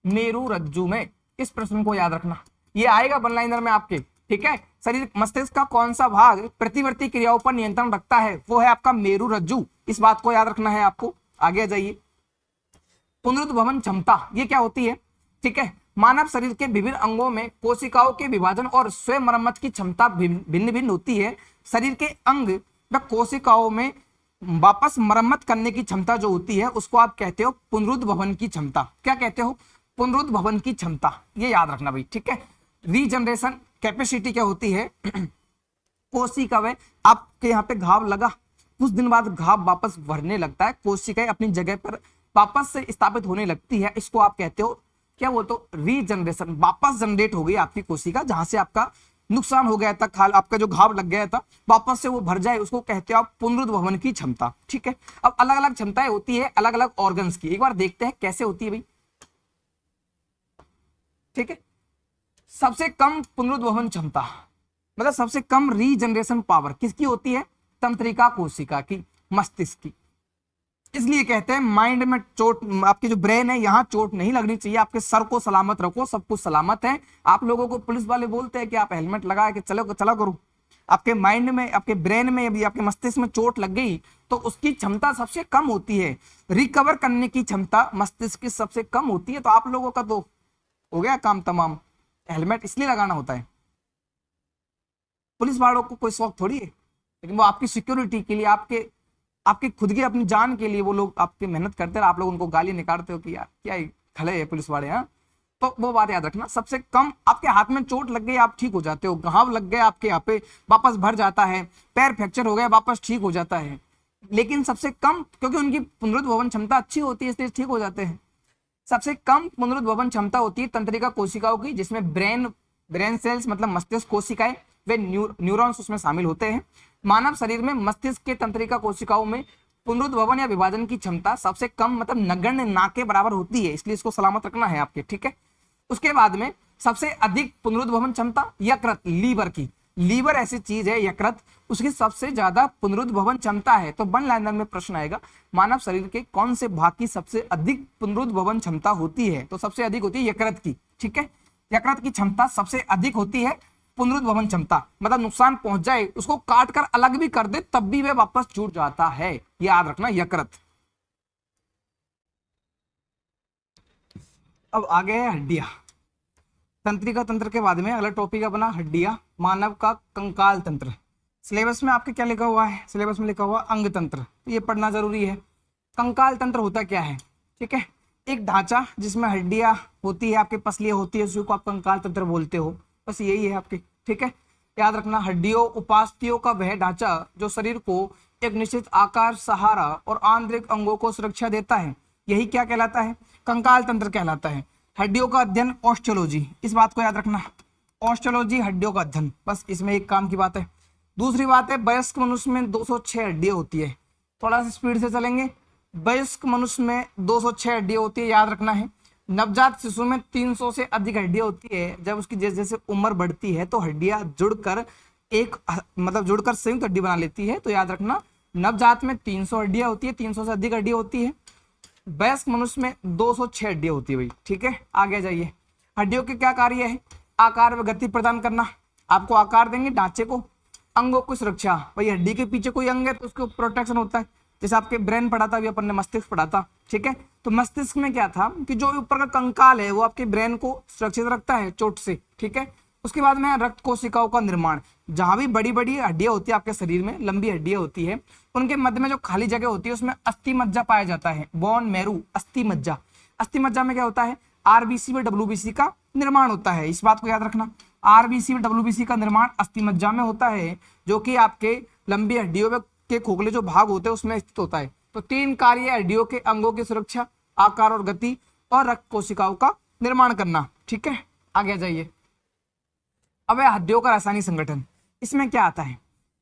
Speaker 1: मेरुरज्जु में, इस प्रश्न को याद रखना, ये आएगा वन लाइनर में आपके। ठीक है, शरीर मस्तिष्क का कौन सा भाग प्रतिवर्ती क्रियाओं पर नियंत्रण रखता है, वो है आपका मेरुरज्जु। इस बात को याद रखना है आपको। आगे आ जाइए। पुनरुद्भवन क्षमता, ये क्या होती है, ठीक है, मानव शरीर के विभिन्न अंगों में कोशिकाओं के विभाजन और स्वयं मरम्मत की क्षमता भिन्न भिन्न होती है। शरीर के अंग व कोशिकाओं में वापस मरम्मत करने की क्षमता जो होती है, उसको आप कहते हो पुनरुद्भवन की क्षमता। क्या कहते हो, पुनरुद्भवन की क्षमता, ये याद रखना भाई। ठीक है, रीजनरेशन कैपेसिटी क्या होती है, कोशिका में आपके यहाँ पे घाव लगा, कुछ दिन बाद घाव वापस भरने लगता है, कोशिकाएं अपनी जगह पर वापस से स्थापित होने लगती है, इसको आप कहते हो क्या बोलते हो, रीजनरेशन। वापस जनरेट हो गई आपकी कोशिका, जहां से आपका नुकसान हो गया था, खाल आपका जो घाव लग गया था, वापस से वो भर जाए, उसको कहते हो आप पुनरुद्भवन की क्षमता। ठीक है, अब अलग अलग क्षमताएं होती है अलग अलग ऑर्गन्स की, एक बार देखते हैं कैसे होती है भाई। ठीक है, सबसे कम पुनरुद्भवन क्षमता मतलब सबसे कम रीजनरेशन पावर किसकी होती है, तंत्रिका कोशिका की, मस्तिष्क की। इसलिए कहते हैं माइंड में चोट, आपकी जो ब्रेन है यहाँ चोट नहीं लगनी चाहिए, आपके सर को सलामत रखो, सब कुछ सलामत है। आप लोगों को पुलिस वाले बोलते हैं कि आप हेलमेट लगा के चला करो, आपके माइंड में, आपके ब्रेन में, अभी आपके मस्तिष्क में चोट लग गई तो उसकी क्षमता सबसे कम होती है, रिकवर करने की क्षमता मस्तिष्क की सबसे कम होती है। तो आप लोगों का तो हो गया काम तमाम, हेलमेट इसलिए लगाना होता है। पुलिस वालों को कोई शौक थोड़ी है, लेकिन वो आपकी सिक्योरिटी के लिए, आपके खुद की अपनी जान के लिए वो लोग आपकी मेहनत करते हैं, आप लोग उनको गाली निकालते हो कि यार क्या खले है पुलिस वाले। हाँ, तो वो बात याद रखना, सबसे कम आपके हाथ में चोट लग गई आप ठीक हो जाते हो, घाव लग गए आपके यहाँ पे वापस भर जाता है, पैर फ्रैक्चर हो गया वापस ठीक हो जाता है, लेकिन सबसे कम, क्योंकि उनकी पुनरुद्भवन क्षमता अच्छी होती है इसलिए ठीक हो जाते हैं। सबसे कम पुनरुद्भवन क्षमता होती है तंत्रिका कोशिकाओं की, जिसमें ब्रेन सेल्स मतलब मस्तिष्क कोशिकाएं वे न्यूरॉन्स उसमें शामिल होते हैं। मानव शरीर में मस्तिष्क के तंत्रिका कोशिकाओं में पुनरुद्भवन या विभाजन की क्षमता सबसे कम मतलब नगण्य ना के बराबर होती है, इसलिए इसको सलामत रखना है आपके। ठीक है, उसके बाद में सबसे अधिक पुनरुद्भवन क्षमता यकृत, लीवर की, लीवर ऐसी चीज है यकृत, उसकी सबसे ज्यादा पुनरुद्भवन क्षमता है। तो वन लाइनर में प्रश्न आएगा, मानव शरीर के कौन से भाग की सबसे अधिक पुनरुद्भवन क्षमता होती है, तो सबसे अधिक होती है यकृत की। ठीक है, यकृत की क्षमता सबसे अधिक होती है पुनरुद्भवन क्षमता, मतलब नुकसान पहुंच जाए उसको काट कर अलग भी कर दे तब भी वह वापस जुड़ जाता है, याद रखना यकृत। अब आगे है हड्डियां। तंत्रिका तंत्र के बाद में अगला टॉपिक अपना हड्डियां, मानव का कंकाल तंत्र। सिलेबस में आपके क्या लिखा हुआ है, सिलेबस में लिखा हुआ अंग तंत्र, तो ये पढ़ना जरूरी है। कंकाल तंत्र होता क्या है, ठीक है, एक ढांचा जिसमें हड्डियां होती है, आपके पसलियां होती है, उसी को आप कंकाल तंत्र बोलते हो। बस यही है आपके, ठीक है। याद रखना, हड्डियों उपास्थियों का वह ढांचा जो शरीर को एक निश्चित आकार, सहारा और आंतरिक अंगों को सुरक्षा देता है, यही क्या कहलाता है? कंकाल तंत्र कहलाता है। हड्डियों का अध्ययन ऑस्टियोलॉजी, इस बात को याद रखना, ऑस्टियोलॉजी हड्डियों का अध्ययन, बस इसमें एक काम की बात है। दूसरी बात है, वयस्क मनुष्य में 206 हड्डियां होती है। थोड़ा सा स्पीड से चलेंगे। वयस्क मनुष्य में 206 हड्डियां होती है, याद रखना है। नवजात शिशु में 300 से अधिक हड्डियां होती है। जब उसकी जैसे जैसे उम्र बढ़ती है तो हड्डियां जुड़कर एक मतलब जुड़कर संयुक्त हड्डी बना लेती है। तो याद रखना, नवजात में 300 हड्डियां होती है, 300 से अधिक हड्डियां होती है। वयस्क मनुष्य में 206 हड्डियां होती है भाई, ठीक है। आगे जाइए। हड्डियों के क्या कार्य है? आकार व गति प्रदान करना, आपको आकार देंगे ढांचे को। अंगों की सुरक्षा, भाई हड्डी के पीछे कोई अंग है तो उसको प्रोटेक्शन होता है। जैसे आपके ब्रेन पढ़ा था, अभी अपन ने मस्तिष्क पढ़ा था, ठीक है। तो मस्तिष्क में क्या था कि जो ऊपर का कंकाल है वो आपके ब्रेन को सुरक्षित रखता है चोट से, ठीक है। उसके बाद में रक्त कोशिकाओं का निर्माण, जहां भी बड़ी बड़ी हड्डियां होती है आपके शरीर में, लंबी हड्डियां होती है, उनके मध्य में जो खाली जगह होती है उसमें अस्थि मज्जा पाया जाता है। बोन मैरू, अस्थि मज्जा। अस्थि मज्जा में क्या होता है? आरबीसी व डब्ल्यूबीसी का निर्माण होता है, इस बात को याद रखना। आरबीसी व डब्ल्यूबीसी का निर्माण अस्थि मज्जा में होता है, जो कि आपके लंबी हड्डियों के खोखले जो भाग होते हैं उसमें स्थित होता है। तो 3 कार्य हड्डियों के अंगों की सुरक्षा, आकार और गति, और रक्त कोशिकाओं का निर्माण करना, ठीक है। आगे जाइए। अब है हड्डियों का रासायनिक संगठन। इसमें क्या आता है?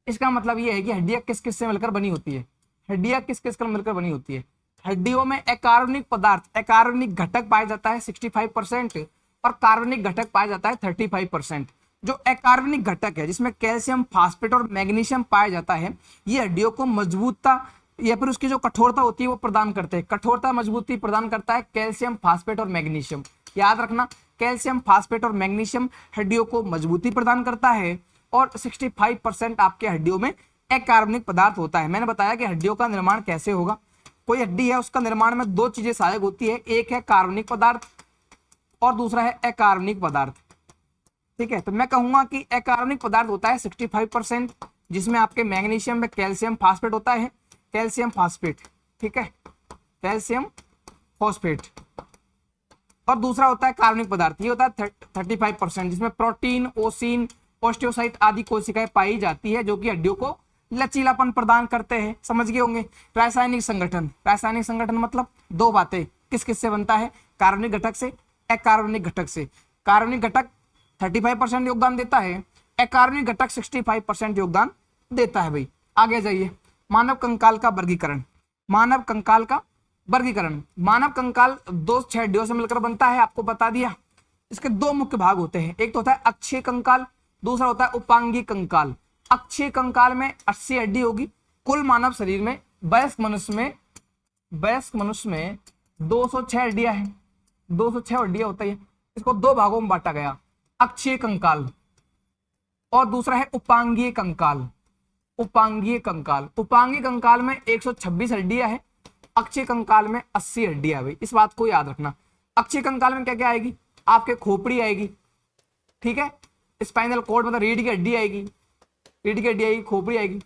Speaker 1: इसका मतलब ये है कि हड्डियां किस किस से मिलकर बनी होती है। हड्डियां किस किस कर मिलकर बनी होती है? हड्डियों में अकार्बनिक पदार्थ, अकार्बनिक घटक पाया जाता है 65% और कार्बनिक घटक पाया जाता है 35%। जो अकार्बनिक घटक है जिसमें कैल्शियम, फास्फेट और मैग्नीशियम पाया जाता है, ये हड्डियों को मजबूतता या फिर उसकी जो कठोरता होती है वो प्रदान करते हैं। कठोरता, मजबूती प्रदान करता है कैल्शियम, फास्फेट और मैग्नीशियम। याद रखना, कैल्शियम, फास्फेट और मैग्नीशियम हड्डियों को मजबूती प्रदान करता है और 65% आपके हड्डियों में अकार्बनिक पदार्थ होता है। मैंने बताया कि हड्डियों का निर्माण कैसे होगा। कोई हड्डी है उसका निर्माण में 2 चीजें सहायक होती है, एक है कार्बनिक पदार्थ और दूसरा है अकार्बनिक पदार्थ, ठीक है। तो मैं कहूंगा कि अकार्बनिक पदार्थ होता है 65%, जिसमें आपके मैग्नीशियम में कैल्शियम फास्फेट होता है, कैल्शियम फास्फेट, ठीक है, कैल्शियम फॉस्फेट। और दूसरा होता है कार्बनिक पदार्थ, ये होता है 35%, जिसमें प्रोटीन, ओसिन, ओस्टियोसाइट आदि कोशिकाएं पाई जाती है, जो कि हड्डियों को लचीलापन प्रदान करते हैं। समझ गए होंगे। रासायनिक संगठन, रासायनिक संगठन मतलब 2 बातें, किस किस से बनता है? कार्बनिक घटक से, अकार्बनिक घटक से। कार्बनिक घटक 35% योगदान देता है, अकार्बनिक घटक 65% योगदान देता है भाई। आगे जाइए। मानव कंकाल का वर्गीकरण। मानव कंकाल का वर्गीकरण। मानव कंकाल 206 हड्डियों से मिलकर बनता है, आपको बता दिया। इसके 2 मुख्य भाग होते हैं, एक तो होता है अक्षीय कंकाल, दूसरा होता है उपांगी कंकाल। अक्षीय कंकाल में 80 हड्डी होगी। कुल मानव शरीर में वयस्क मनुष्य में 206 हड्डियां हैं, 206 हड्डियां होता है। इसको 2 भागों में बांटा गया, अक्षीय कंकाल और दूसरा है उपांगीय कंकाल। उपांगीय कंकाल, उपांगीय कंकाल में 126 हड्डियां है, अक्षीय कंकाल में 80 हड्डियां है भाई। इस बात को याद रखना। अक्षीय कंकाल में क्या क्या आएगी? आपके खोपड़ी आएगी, ठीक है, स्पाइनल कॉर्ड मतलब रीढ़ की हड्डी आएगी, रीढ़ की हड्डी आएगी, खोपड़ी आएगी,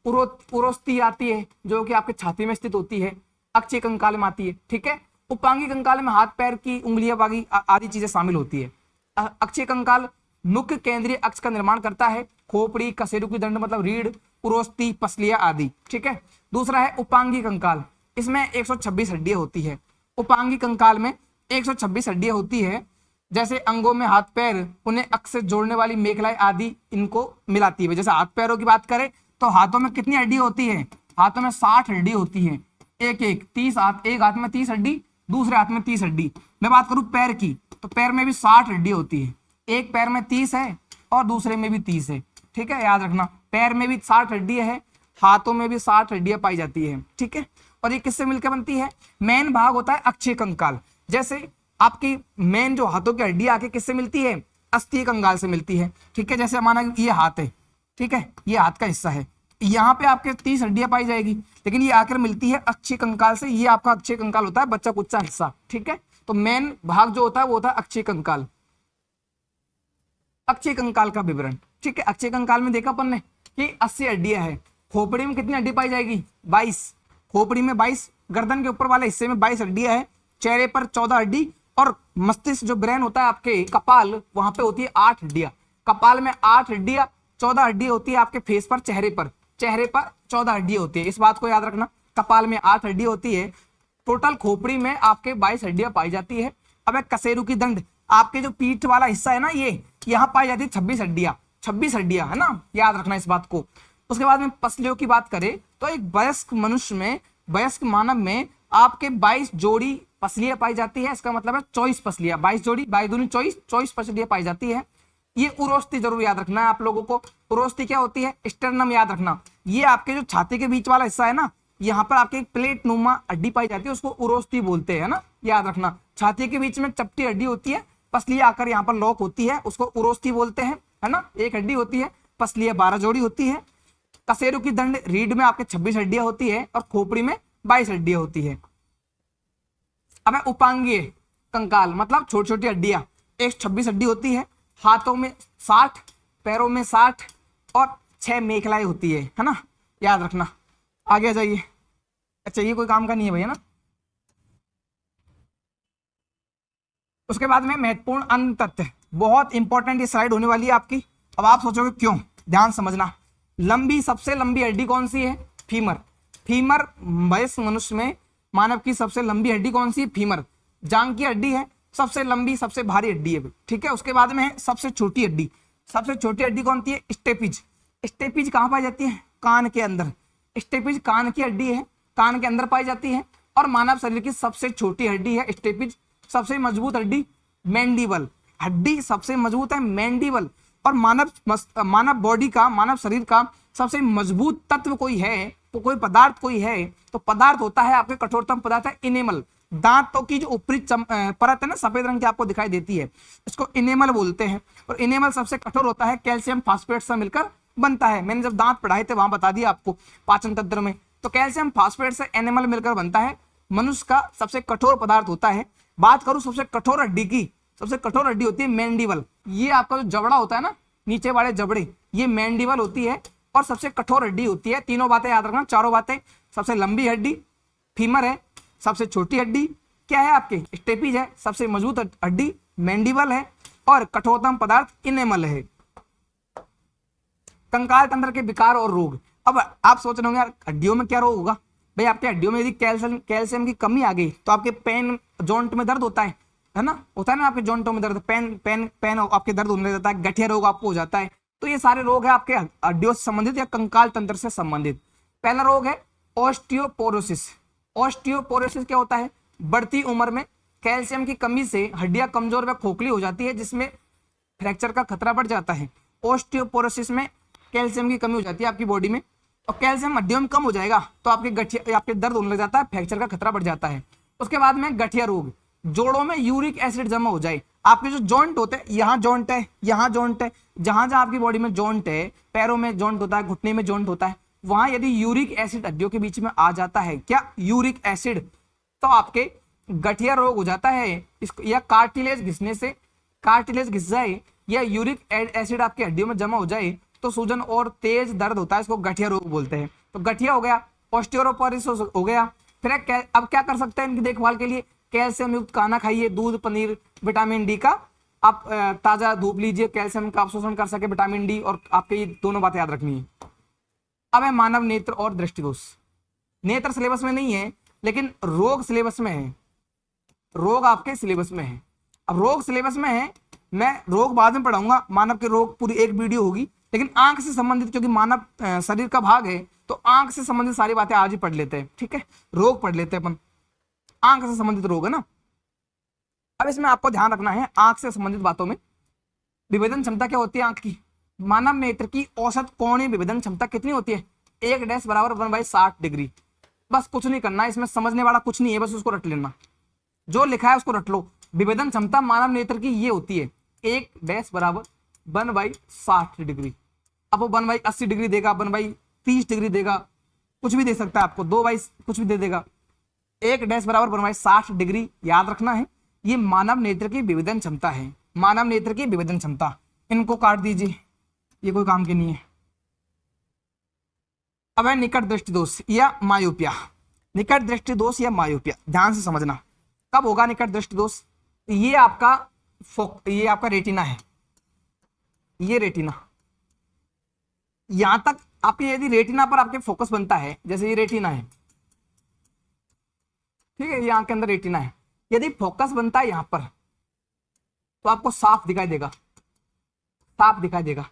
Speaker 1: उरोस्थी आती है जो कि आपके छाती में स्थित होती है, अक्षीय कंकाल में आती है, ठीक है। उपांगी कंकाल में हाथ पैर की उंगलियां बागी आदि चीजें शामिल होती है। अक्षीय कंकाल मुख्य केंद्रीय अक्ष का निर्माण करता है, खोपड़ी, कशेरुकी की दंड मतलब रीढ़, उरोस्थी, पसलियां आदि, ठीक है। दूसरा है उपांगी कंकाल, इसमें 126 हड्डियां होती है। उपांगी कंकाल में 126 हड्डियां होती है, जैसे अंगों में हाथ पैर, उन्हें अक्ष से जोड़ने वाली मेखलाएं आदि इनको मिलाती है। जैसे हाथ पैरों की बात करें तो हाथों में कितनी हड्डी होती है? हाथों में 60 हड्डी होती है, एक 30 हाथ, एक हाथ में 30 हड्डी, दूसरे हाथ में 30 हड्डी। मैं बात करूं पैर की तो पैर में भी 60 हड्डी होती है, एक पैर में 30 है और दूसरे में भी 30 है, ठीक है। याद रखना, पैर में भी 60 हड्डी है, हाथों में भी 60 हड्डियां पाई जाती है, ठीक है। और ये किससे मिलकर बनती है? मेन भाग होता है अक्षीय कंकाल। जैसे आपकी मेन जो हाथों की हड्डी आके किससे मिलती है? अस्थि कंकाल से मिलती है, ठीक है। जैसे माना ये हाथ है, ठीक है, ये हाथ का हिस्सा है, यहाँ पे आपके 30 हड्डियां पाई जाएगी, लेकिन ये आकर मिलती है अक्षीय कंकाल से। ये आपका अक्षीय कंकाल होता है, बच्चा कुच्चा हिस्सा, ठीक है। तो मेन भाग जो होता है वो होता है अक्षीय कंकाल। अक्षीय कंकाल का विवरण, ठीक है। अक्षीय कंकाल में देखा अपन ने कि 80 हड्डियां है। खोपड़ी में कितनी हड्डी पाई जाएगी? 22। खोपड़ी में 22, गर्दन के ऊपर वाले हिस्से में 22 हड्डियां है चेहरे पर 14 हड्डी, और मस्तिष्क जो ब्रेन होता है आपके कपाल, वहां पे होती है 8 हड्डियां। कपाल में 8 हड्डियां, 14 हड्डी होती है आपके फेस पर, चेहरे पर 14 हड्डी होती है। इस बात को याद रखना, कपाल में 8 हड्डी होती है। टोटल खोपड़ी में आपके 22 हड्डियां पाई जाती है। अब एक कशेरु की दंड, आपके जो पीठ वाला हिस्सा है ना, ये यहाँ पाई जाती है 26 हड्डियां है ना, याद रखना इस बात को। उसके बाद में पसलियों की बात करें तो एक वयस्क मनुष्य में, वयस्क मानव में आपके 22 जोड़ी पसलियां पाई जाती है। इसका मतलब है 24 पसलियां, 22 जोड़ी, 22 दूनी 24 पसलियां पाई जाती है। ये उरोस्थी जरूर याद रखना है आप लोगों को। उरोस्थी क्या होती है? स्टर्नम याद रखना। ये आपके जो छाती के बीच वाला हिस्सा है ना, यहाँ पर आपके एक प्लेट नुमा हड्डी पाई जाती है, उसको उरोस्थी बोलते हैं ना, याद रखना। छाती के बीच में चपटी हड्डी होती है, पसलियां आकर यहाँ पर लॉक होती है, उसको उरोस्थी बोलते हैं, है ना। एक हड्डी होती है, पसलियां 12 जोड़ी होती है। कशेरु की दंड, रीढ़ में आपके 26 हड्डियां होती है और खोपड़ी में 22 हड्डियां होती है। अब उपांगीय कंकाल, मतलब छोटी छोटी हड्डियां, एक 26 हड्डी होती है, हाथों में 60, पैरों में 60 और 6 मेखलाएं होती है ना, याद रखना। आगे आ जाइए। अच्छा, ये कोई काम का नहीं है भैया ना। उसके बाद में महत्वपूर्ण अन्य तथ्य, बहुत इंपॉर्टेंट ये स्लाइड होने वाली है आपकी। अब आप सोचोगे क्यों, ध्यान समझना। लंबी, सबसे लंबी हड्डी कौन सी है? फीमर। फीमर वयस्क मनुष्य में मानव की सबसे लंबी हड्डी कौन सी है? फीमर। जांग की हड्डी है, सबसे लंबी, सबसे भारी हड्डी है, ठीक है। उसके बाद में है सबसे छोटी हड्डी। सबसे छोटी हड्डी कौन सी है? स्टेपिज। स्टेपिज कहाँ पाई जाती है? कान के अंदर। स्टेपिज कान की हड्डी है, कान के अंदर पाई जाती है। और मानव शरीर की सबसे छोटी हड्डी है स्टेपिज। सबसे मजबूत हड्डी मैंडिबल। हड्डी सबसे मजबूत है मैंडिबल। और मानव बॉडी का, मानव शरीर का सबसे मजबूत तत्व कोई है तो कोई पदार्थ कोई है तो पदार्थ होता है आपके कठोरतम पदार्थ है इनेमल। दांतों की जो ऊपरी परत है ना, सफेद रंग की आपको दिखाई देती है, इसको इनेमल बोलते हैं। और इनेमल सबसे कठोर होता है, कैल्शियम फास्फेट से मिलकर बनता है। मैंने जब दांत पढ़ाए थे वहां बता दिया आपको पाचन तंत्र में। तो कैल्शियम फास्फेट से एनिमल मिलकर बनता है। मनुष्य का सबसे कठोर पदार्थ होता है। बात करूं सबसे कठोर हड्डी की, सबसे कठोर हड्डी होती है मैंडिबल। ये आपका जो जबड़ा होता है ना, नीचे वाले जबड़े, ये मैंडिबल होती है और सबसे कठोर हड्डी होती है। तीनों बातें याद रखना, चारों बातें। सबसे लंबी हड्डी फीमर है, सबसे छोटी हड्डी क्या है आपके? स्टेपिज है, सबसे मजबूत हड्डी मैंडिबल है और कठोरतम पदार्थ इनेमल है। कंकाल तंत्र के विकार और रोग। अब आप सोच रहे होंगे यार हड्डियों में क्या रोग होगा? भाई आपके हड्डियों में यदि कैल्शियम की कमी आ गई तो आपके पेन जॉइंट में दर्द होता है ना, होता है ना आपके जॉइंटों में दर्द, पेन आपके दर्द होने लगता है, गठिया रोग आपको हो जाता है। तो ये सारे रोग है आपके हड्डियों से संबंधित या कंकाल तंत्र से संबंधित। पहला रोग है ऑस्टियोपोरोसिस। ऑस्टियोपोरोसिस क्या होता है? बढ़ती उम्र में कैल्शियम की कमी से हड्डियां कमजोर व खोखली हो जाती है, जिसमें फ्रैक्चर का खतरा बढ़ जाता है। ऑस्टियोपोरोसिस में कैल्शियम की कमी हो जाती है आपकी बॉडी में, और कैल्शियम हड्डियों में कम हो जाएगा तो आपके दर्द होने लग जाता है, फ्रैक्चर का खतरा बढ़ जाता है। उसके बाद में गठिया रोग, जोड़ों में यूरिक एसिड जमा हो जाए। आपके जो जॉइंट होते हैं, यहाँ जॉइंट है, यहाँ जॉइंट है, जहां जहां आपकी बॉडी में जॉइंट है, पैरों में जॉइंट होता है, घुटने में जॉइंट होता है, वहां यदि यूरिक एसिड हड्डियों के बीच में आ जाता है, क्या यूरिक एसिड, तो आपके गठिया रोग हो जाता है। इसको या कार्टिलेज घिसने से, कार्टिलेज घिस जाए या यूरिक एसिड आपकी हड्डियों में जमा हो जाए तो सूजन और तेज दर्द होता है, इसको गठिया रोग बोलते हैं। तो गठिया हो गया, ऑस्टियोपोरोसिस हो गया। फिर अब क्या कर सकते हैं इनकी देखभाल के लिए? कैल्शियम युक्त खाना खाइए, दूध, पनीर, विटामिन डी का आप ताजा धूप लीजिए, कैल्शियम का अवशोषण कर सके विटामिन डी, और आपके ये दोनों बातें याद रखनी है। अब है मानव नेत्र और दृष्टिदोष। नेत्र सिलेबस में नहीं है लेकिन रोग सिलेबस में है। रोग आपके सिलेबस में है। अब रोग सिलेबस में है, मैं रोग बाद में पढ़ाऊंगा, मानव के रोग पूरी एक वीडियो होगी, लेकिन आंख से संबंधित क्योंकि मानव शरीर का भाग है तो आंख से संबंधित सारी बातें आज ही पढ़ लेते हैं, ठीक है। रोग पढ़ लेते हैं अपन, आंख से संबंधित रोग है ना। अब इसमें आपको ध्यान रखना है आंख से संबंधित बातों में विभेदन क्षमता क्या होती है आंख की। मानव नेत्र की औसत कोणीय विभेदन क्षमता कितनी होती है? 1 बराबर 1/60 डिग्री। बस कुछ नहीं करना, इसमें समझने वाला कुछ नहीं है, बस उसको रट लेना, जो लिखा है उसको रट लो। विभेदन क्षमता मानव नेत्र की ये होती है 1 बराबर 1/60 डिग्री। अब वो 1/80 डिग्री देगा, 1/30 डिग्री देगा, कुछ भी दे सकता है आपको, 2 कुछ भी दे देगा। 1 बराबर 1/60 डिग्री याद रखना है, ये मानव नेत्र की विभेदन क्षमता है। मानव नेत्र की विभेदन क्षमता, इनको काट दीजिए, ये कोई काम की नहीं है। अब है निकट दृष्टि दोष या मायोपिया। निकट दृष्टि दोष या मायोपिया, ध्यान से समझना। कब होगा निकट दृष्टि दोष? ये आपका रेटिना है, ये रेटिना, यहां तक आपके यदि रेटिना पर आपके फोकस बनता है, जैसे ये रेटिना है, ठीक है, ये आंख के अंदर रेटिना है, यदि फोकस बनता है यहां पर तो आपको साफ दिखाई देगा, साफ दिखाई देगा।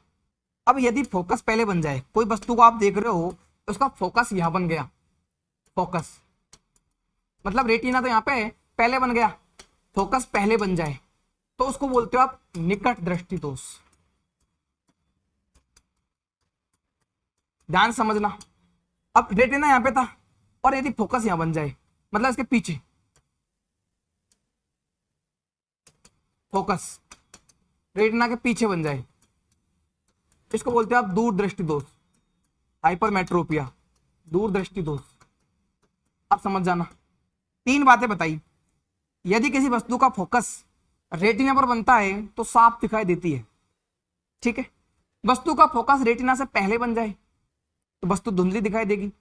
Speaker 1: अब यदि फोकस पहले बन जाए, कोई वस्तु को आप देख रहे हो तो उसका फोकस यहां बन गया, फोकस मतलब रेटिना तो यहां पे है, पहले बन गया, फोकस पहले बन जाए तो उसको बोलते हो आप निकट दृष्टि दोष। ध्यान समझना, अब रेटिना यहां पे था और यदि फोकस यहां बन जाए, मतलब इसके पीछे फोकस रेटिना के पीछे बन जाए, इसको बोलते हैं आप दूर दृष्टि दोष, हाइपरमेट्रोपिया, दूर दृष्टि दोष। आप समझ जाना, तीन बातें बताई। यदि किसी वस्तु का फोकस रेटिना पर बनता है तो साफ दिखाई देती है, ठीक है। वस्तु का फोकस रेटिना से पहले बन जाए तो वस्तु धुंधली दिखाई देगी।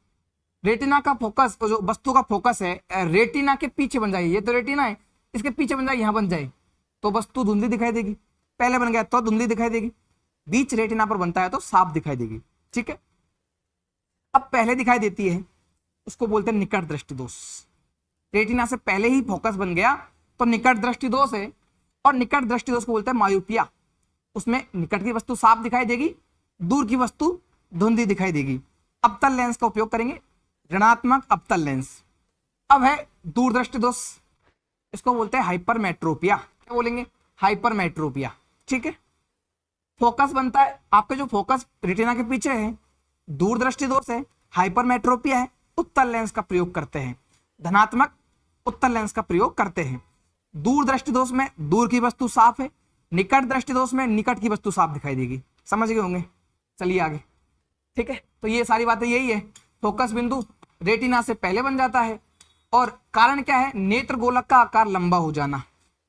Speaker 1: रेटिना का फोकस, जो वस्तु का फोकस है रेटिना के पीछे बन जाए, ये तो रेटिना है, इसके पीछे बन जाए, यहां बन जाए तो वस्तु धुंधली दिखाई देगी। पहले बन गया तो धुंधली दिखाई देगी, बीच रेटिना पर बनता है तो साफ दिखाई देगी, ठीक है। अब पहले दिखाई देती है उसको बोलते हैं निकट दृष्टि दोष। रेटिना से पहले ही फोकस बन गया तो निकट दृष्टि दोष है, और निकट दृष्टि दोष को बोलते हैं मायोपिया। उसमें निकट की वस्तु साफ दिखाई देगी, दूर की वस्तु धुंधली दिखाई देगी। अवतल लेंस का उपयोग करेंगे, ऋणात्मक अवतल लेंस। अब है दूरदृष्टि दोष, इसको बोलते हैं हाइपरमेट्रोपिया। क्या बोलेंगे? हाइपरमेट्रोपिया, ठीक है। फोकस बनता है, आपके जो फोकस रेटिना के पीछे है, दूरदृष्टि दोष है, हाइपरमेट्रोपिया है, उत्तल लेंस का प्रयोग करते हैं, धनात्मक उत्तल लेंस का प्रयोग करते हैं। दूरदृष्टि दोष में दूर की वस्तु साफ है, निकट दृष्टि दोष में निकट की वस्तु साफ दिखाई देगी। समझ गए होंगे? चलिए आगे, ठीक है। तो ये सारी बातें यही है, फोकस बिंदु रेटिना से पहले बन जाता है, और कारण क्या है? नेत्र गोलक का आकार लंबा हो जाना।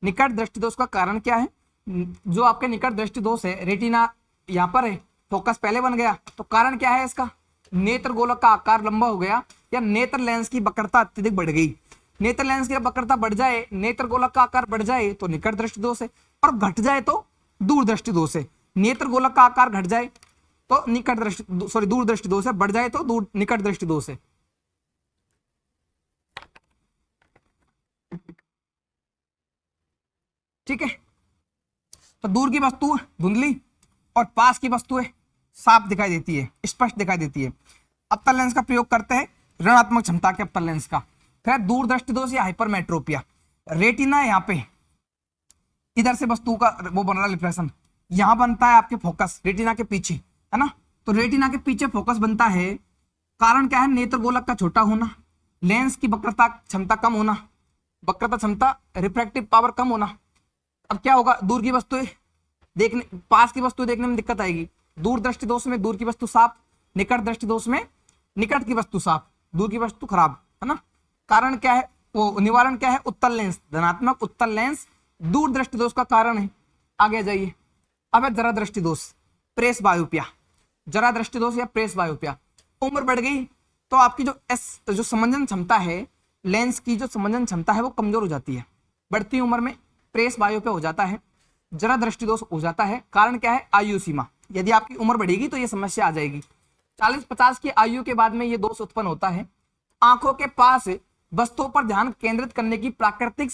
Speaker 1: निकट दृष्टि दोष का कारण क्या है? जो आपके निकट दृष्टि दोष है, रेटिना यहाँ पर है, फोकस पहले बन गया, तो कारण क्या है इसका? नेत्र गोलक का आकार लंबा हो गया, या नेत्र लेंस की वक्रता अत्यधिक बढ़ गई। नेत्र लेंस की वक्रता बढ़ जाए, नेत्र गोलक का आकार बढ़ जाए तो निकट दृष्टि दोष है, और घट जाए तो दूर दृष्टि दोष है। नेत्र गोलक का आकार घट जाए तो निकट दृष्टि, सॉरी दूर दृष्टि दोष है, बढ़ जाए तो दूर निकट दृष्टि दोष है। ठीक है, तो दूर की वस्तु धुंधली और पास की वस्तुएं साफ दिखाई देती है, स्पष्ट दिखाई देती है। अवतल लेंस का प्रयोग करते हैं, ऋणात्मक क्षमता के अवतल लेंस का। फिर दूरदृष्टि दोष या हाइपरमेट्रोपिया, रेटिना यहाँ पे, इधर से वस्तु का वो बन रहा रिफ्लेक्शन, यहाँ बनता है आपके फोकस रेटिना के पीछे, है ना। तो रेटिना के पीछे फोकस बनता है, कारण क्या है? नेत्र गोलक का छोटा होना, लेंस की वक्रता क्षमता कम होना, वक्रता क्षमता रिफ्रैक्टिव पावर कम होना। अब क्या होगा? दूर की वस्तुएं देखने, पास की वस्तु देखने में दिक्कत आएगी। दूर दृष्टि दोष में दूर की वस्तु साफ, निकट दृष्टि दोष में निकट की वस्तु साफ, दूर की वस्तु खराब, है ना। कारण क्या है? वो निवारण क्या है? उत्तल लेंस, धनात्मक उत्तल लेंस दूर दृष्टि दोष का कारण है। आगे जाइए, अब है जरा दृष्टि दोष, प्रेस बायोपिया। जरा दृष्टि दोष या प्रेस बायोपिया, उम्र बढ़ गई तो आपकी जो समंजन क्षमता है, लेंस की जो समंजन क्षमता है वो कमजोर हो जाती है। बढ़ती उम्र में प्रेस बायोपिया हो जाता है, जरा दृष्टि दोष हो जाता है। कारण क्या है? आयु सीमा, यदि आपकी उम्र बढ़ेगी तो ये समस्या आ जाएगी। 40-50 की आयु के बाद में ये दोष उत्पन्न होता है। आंखों के पास वस्तुओं पर ध्यान केंद्रित करने की प्राकृतिक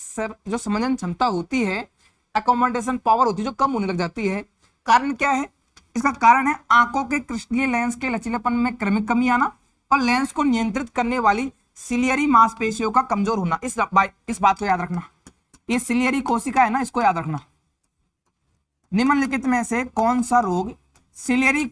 Speaker 1: जो समंजन क्षमता होती है, अकोमोडेशन पावर होती है, जो कम होने लग जाती है। कारण क्या है? इसका कारण है आंखों के कृष्णीय लेंस के लचीलेपन में क्रमिक कमी आना, और लेंस को नियंत्रित करने वाली सिलियरी मांसपेशियों का कमजोर होना। इस बात को याद रखना, ये सिलियरी कोशिका है ना, इसको याद रखना। निम्नलिखित में से कौन सा रोग सिलियरी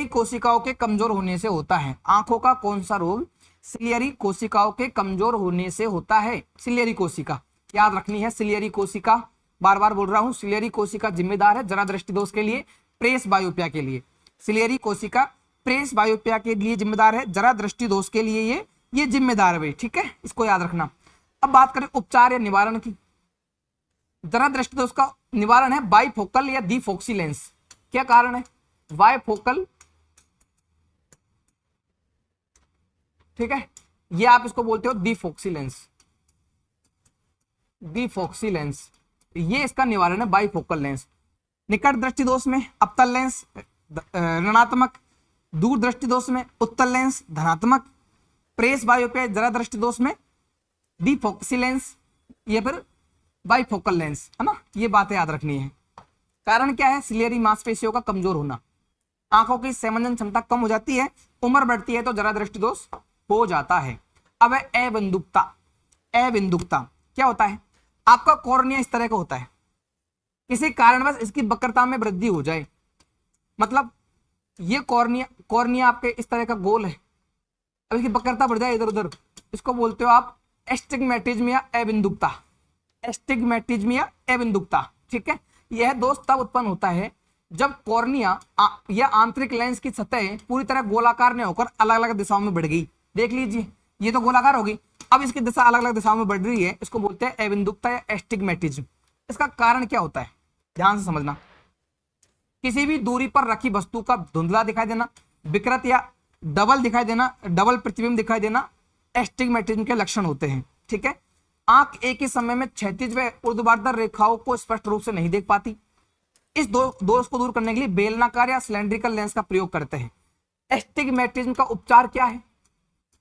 Speaker 1: कोशिकाओं के कमजोर होने से होता है? आंखों का कौन सा रोग सिलियरी कोशिकाओं के कमजोर होने से होता है? सिलियरी कोशिका याद रखनी है, सिलियरी कोशिका, बार बार बोल रहा हूं, सिलियरी कोशिका जिम्मेदार है जरा दृष्टि दोष के लिए, प्रेस बायोपिया के लिए। सिलियरी कोशिका प्रेस बायोपिया के लिए जिम्मेदार है, जरा दृष्टि दोष के लिए ये जिम्मेदार है, ठीक है, इसको याद रखना। अब बात करें उपचार या निवारण की। जरा दृष्टि दोष का निवारण है बाइफोकल या डिफोक्सी लेंस। क्या कारण है? बाइफोकल, ठीक है, ये आप इसको बोलते हो डिफोक्सी लेंस। डिफॉक्सी लेंस, ये इसका निवारण है बाइफोकल लेंस। निकट दृष्टि दोष में अवतल लेंस ऋणात्मक, दूर दृष्टि दोष में उत्तल लेंस धनात्मक, प्रेस बायोपिया जरा दृष्टि दोष में डिफॉक्सी लेंस, ये फिर बाइफोकल लेंस, है ना। ये बातें याद रखनी है। कारण क्या है? सिलियरी मांसपेशियों का कमजोर होना, आंखों की संवेदन क्षमता कम हो जाती है, उम्र बढ़ती है तो जरा दृष्टि दोष हो जाता है। अब है अबिंदुकता। अबिंदुकता क्या होता है? आपका कॉर्निया इस तरह का होता है, किसी कारणवश इसकी वक्रता में वृद्धि हो जाए, मतलब ये कॉर्निया आपके इस तरह का गोल है, अब इसकी वक्रता बढ़ जाए इधर उधर, इसको बोलते हो आप एस्टिग्मेटिज्म या अबिंदुकता। एस्टिग्मेटिज्म या अबिंदुकता, ठीक है। यह दोष तब उत्पन्न होता है जब कॉर्निया या आंतरिक लेंस की सतह पूरी तरह गोलाकार न होकर अलग अलग दिशाओं में बढ़ गई। देख लीजिए, ये तो गोलाकार होगी, अब इसकी दिशा अलग अलग दिशाओं में बढ़ रही है, इसको बोलते हैं अबिंदुकता या एस्टिग्मेटिज्म। इसका कारण क्या होता है? ध्यान से समझना। किसी भी दूरी पर रखी वस्तु का धुंधला दिखाई देना, विकृत या डबल दिखाई देना, डबल प्रतिबिंब दिखाई देना एस्टिग्मेटिज्म के लक्षण होते हैं, ठीक है। आंख एक ही समय में क्षैतिज व ऊर्ध्वाधर रेखाओं को स्पष्ट रूप से नहीं देख पाती। इस दोष को दूर करने के लिए बेलनाकार या सिलेंड्रिकल लेंस का प्रयोग करते हैं। एस्टिग्मेटिज्म का उपचार क्या है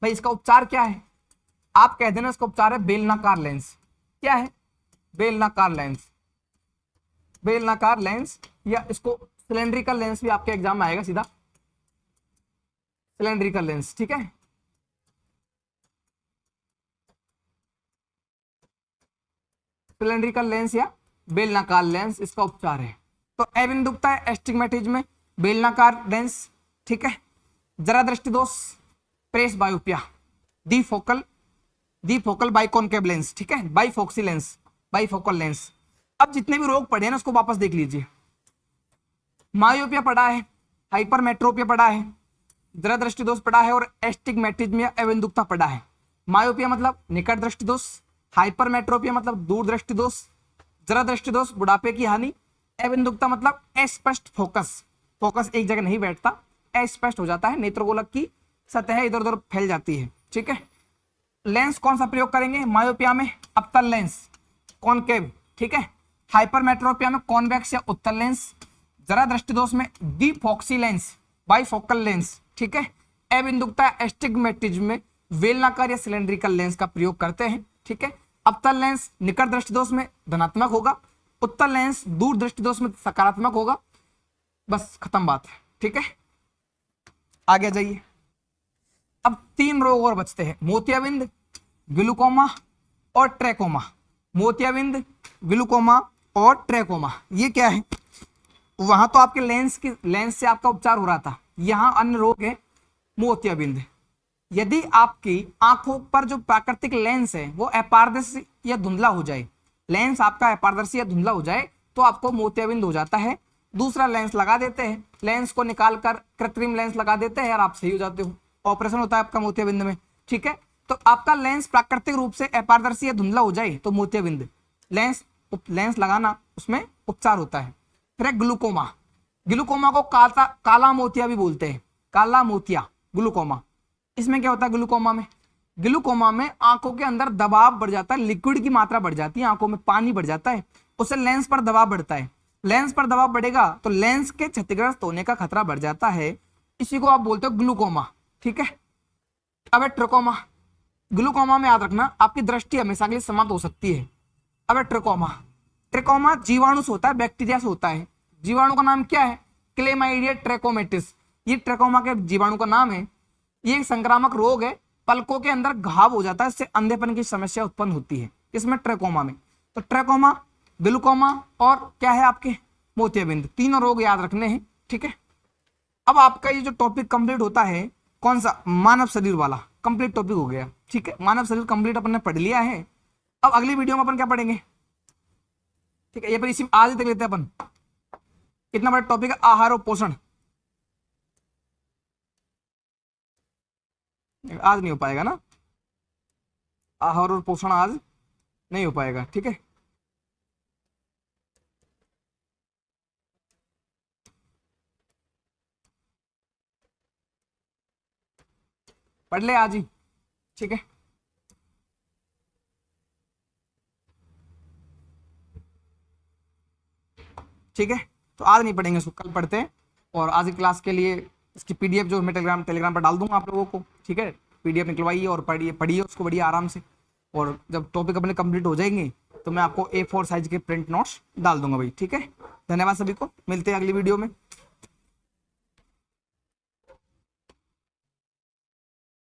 Speaker 1: भाई? इसका उपचार क्या है? आप कह देना इसका उपचार है बेलनाकार लेंस। क्या है? बेलनाकार लेंस। बेलनाकार लेंस या इसको सिलेंड्रिकल लेंस भी आपके एग्जाम में आएगा सीधा, सिलेंड्रिकल लेंस, ठीक है। सिलेंड्रिकल लेंस या बेलनाकार लेंस इसका उपचार है। तो अबिंदुकता है एस्टिग्मेटिज्म में बेलनाकार लेंस, ठीक है। जरा दृष्टि दोष प्रेस बायोपिया, डिफोकल बाइकॉनकेव लेंस, ठीक है, बाइफोक्सी लेंस, बाइफोकल लेंस। अब जितने भी रोग पढ़े हैं ना उसको वापस देख लीजिए। मायोपिया पढ़ा है, हाइपरमेट्रोपिया पढ़ा है, जरा दृष्टि दोष पढ़ा है और एस्टिग्मेटिज्म या अबिंदुकता पढ़ा है। मायोपिया मतलब निकट दृष्टि दोष, हाइपरमेट्रोपिया मतलब दूर दृष्टि दोष, जरा दृष्टि दोष बुढ़ापे की हानि, अबिंदुकता मतलब अस्पष्ट फोकस, फोकस एक जगह नहीं बैठता, अस्पष्ट हो जाता है, नेत्रगोलक की सतह इधर उधर फैल जाती है, ठीक है। लेंस कौन सा प्रयोग करेंगे? मायोपिया में अवतल लेंस कॉनकेव, ठीक है। हाइपरमेट्रोपिया में कॉन्वेक्स या उत्तल लेंस, जरा दृष्टि दोष में डिफॉक्सी लेंस, बाइफोकल लेंस, ठीक है। अबिंदुकता एस्टिग्मेटिज्म में बेलनाकार या सिलेंड्रिकल लेंस का प्रयोग करते हैं, ठीक है। अवतल लेंस निकट दृष्टि दोष में धनात्मक होगा, उत्तल लेंस दूर दृष्टि दोष में सकारात्मक होगा। बस खत्म बात है, ठीक है। आगे जाइए। अब 3 रोग और बचते हैं, मोतियाबिंद, ग्लूकोमा और ट्रैकोमा। मोतियाबिंद, ग्लूकोमा और ट्रैकोमा, ये क्या है? वहां तो आपके लेंस से आपका उपचार हो रहा था, यहाँ अन्य रोग है मोतियाबिंद। यदि आपकी आंखों पर जो प्राकृतिक लेंस है वो अपारदर्शी या धुंधला हो जाए, लेंस आपका अपारदर्शी या धुंधला हो जाए तो आपको मोतियाबिंद हो जाता है। दूसरा लेंस लगा देते हैं, लेंस को निकालकर कृत्रिम लेंस लगा देते हैं और आप सही हो जाते हो। ऑपरेशन होता है आपका मोतियाबिंद में, ठीक है। तो आपका लेंस प्राकृतिक रूप से अपारदर्शी या धुंधला हो जाए तो मोतियाबिंद, लेंस लगाना उसमें उपचार होता है। फिर है ग्लूकोमा। ग्लूकोमा को काला मोतिया भी बोलते हैं, काला मोतिया ग्लूकोमा। इसमें क्या होता है? ग्लूकोमा में आंखों के अंदर दबाव बढ़ जाता है, लिक्विड की मात्रा बढ़ जाती है, आंखों में पानी बढ़ जाता है, उससे लेंस पर दबाव बढ़ता है। लेंस पर दबाव बढ़ेगा तो लेंस के क्षतिग्रस्त होने का खतरा बढ़ जाता है, इसी को आप बोलते हो ग्लूकोमा, ठीक है। अब है ट्रकोमा। ग्लूकोमा में याद रखना आपकी दृष्टि हमेशा के लिए समाप्त हो सकती है। अब है ट्रकोमा। ट्रकोमा जीवाणु से होता है, बैक्टीरिया से होता है। जीवाणु का नाम क्या है? क्लेमाइडिया ट्रैकोमेटिस, ये ट्रकोमा के जीवाणु का नाम है। ये एक संक्रामक रोग है, पलकों के अंदर घाव हो जाता है, इससे अंधेपन की समस्या उत्पन्न होती है इसमें ट्रकोमा में। तो ट्रकोमा, ग्लूकोमा और क्या है आपके मोतियाबिंद, तीनों रोग याद रखने हैं, ठीक है। अब आपका ये जो टॉपिक कंप्लीट होता है, कौन सा? मानव शरीर वाला कंप्लीट टॉपिक हो गया, ठीक है। मानव शरीर कंप्लीट अपन ने पढ़ लिया है। अब अगली वीडियो में अपन क्या पढ़ेंगे, ठीक है। ये पर इसी आज ही तक लेते हैं अपन। कितना बड़ा टॉपिक है? आहार और पोषण। आज नहीं हो पाएगा ना, आहार और पोषण आज नहीं हो पाएगा, ठीक है। पढ़ ले आज ही, ठीक है। ठीक है, तो आज नहीं पढ़ेंगे इसको, कल पढ़ते हैं। और आज की क्लास के लिए इसकी पीडीएफ जो मैं टेलीग्राम पर डाल दूंगा आप लोगों को, ठीक है। पीडीएफ निकलवाइए और पढ़िए उसको बढ़िया आराम से। और जब टॉपिक अपने कंप्लीट हो जाएंगे तो मैं आपको A4 साइज के प्रिंट नोट्स डाल दूंगा भाई, ठीक है। धन्यवाद सभी को, मिलते हैं अगली वीडियो में।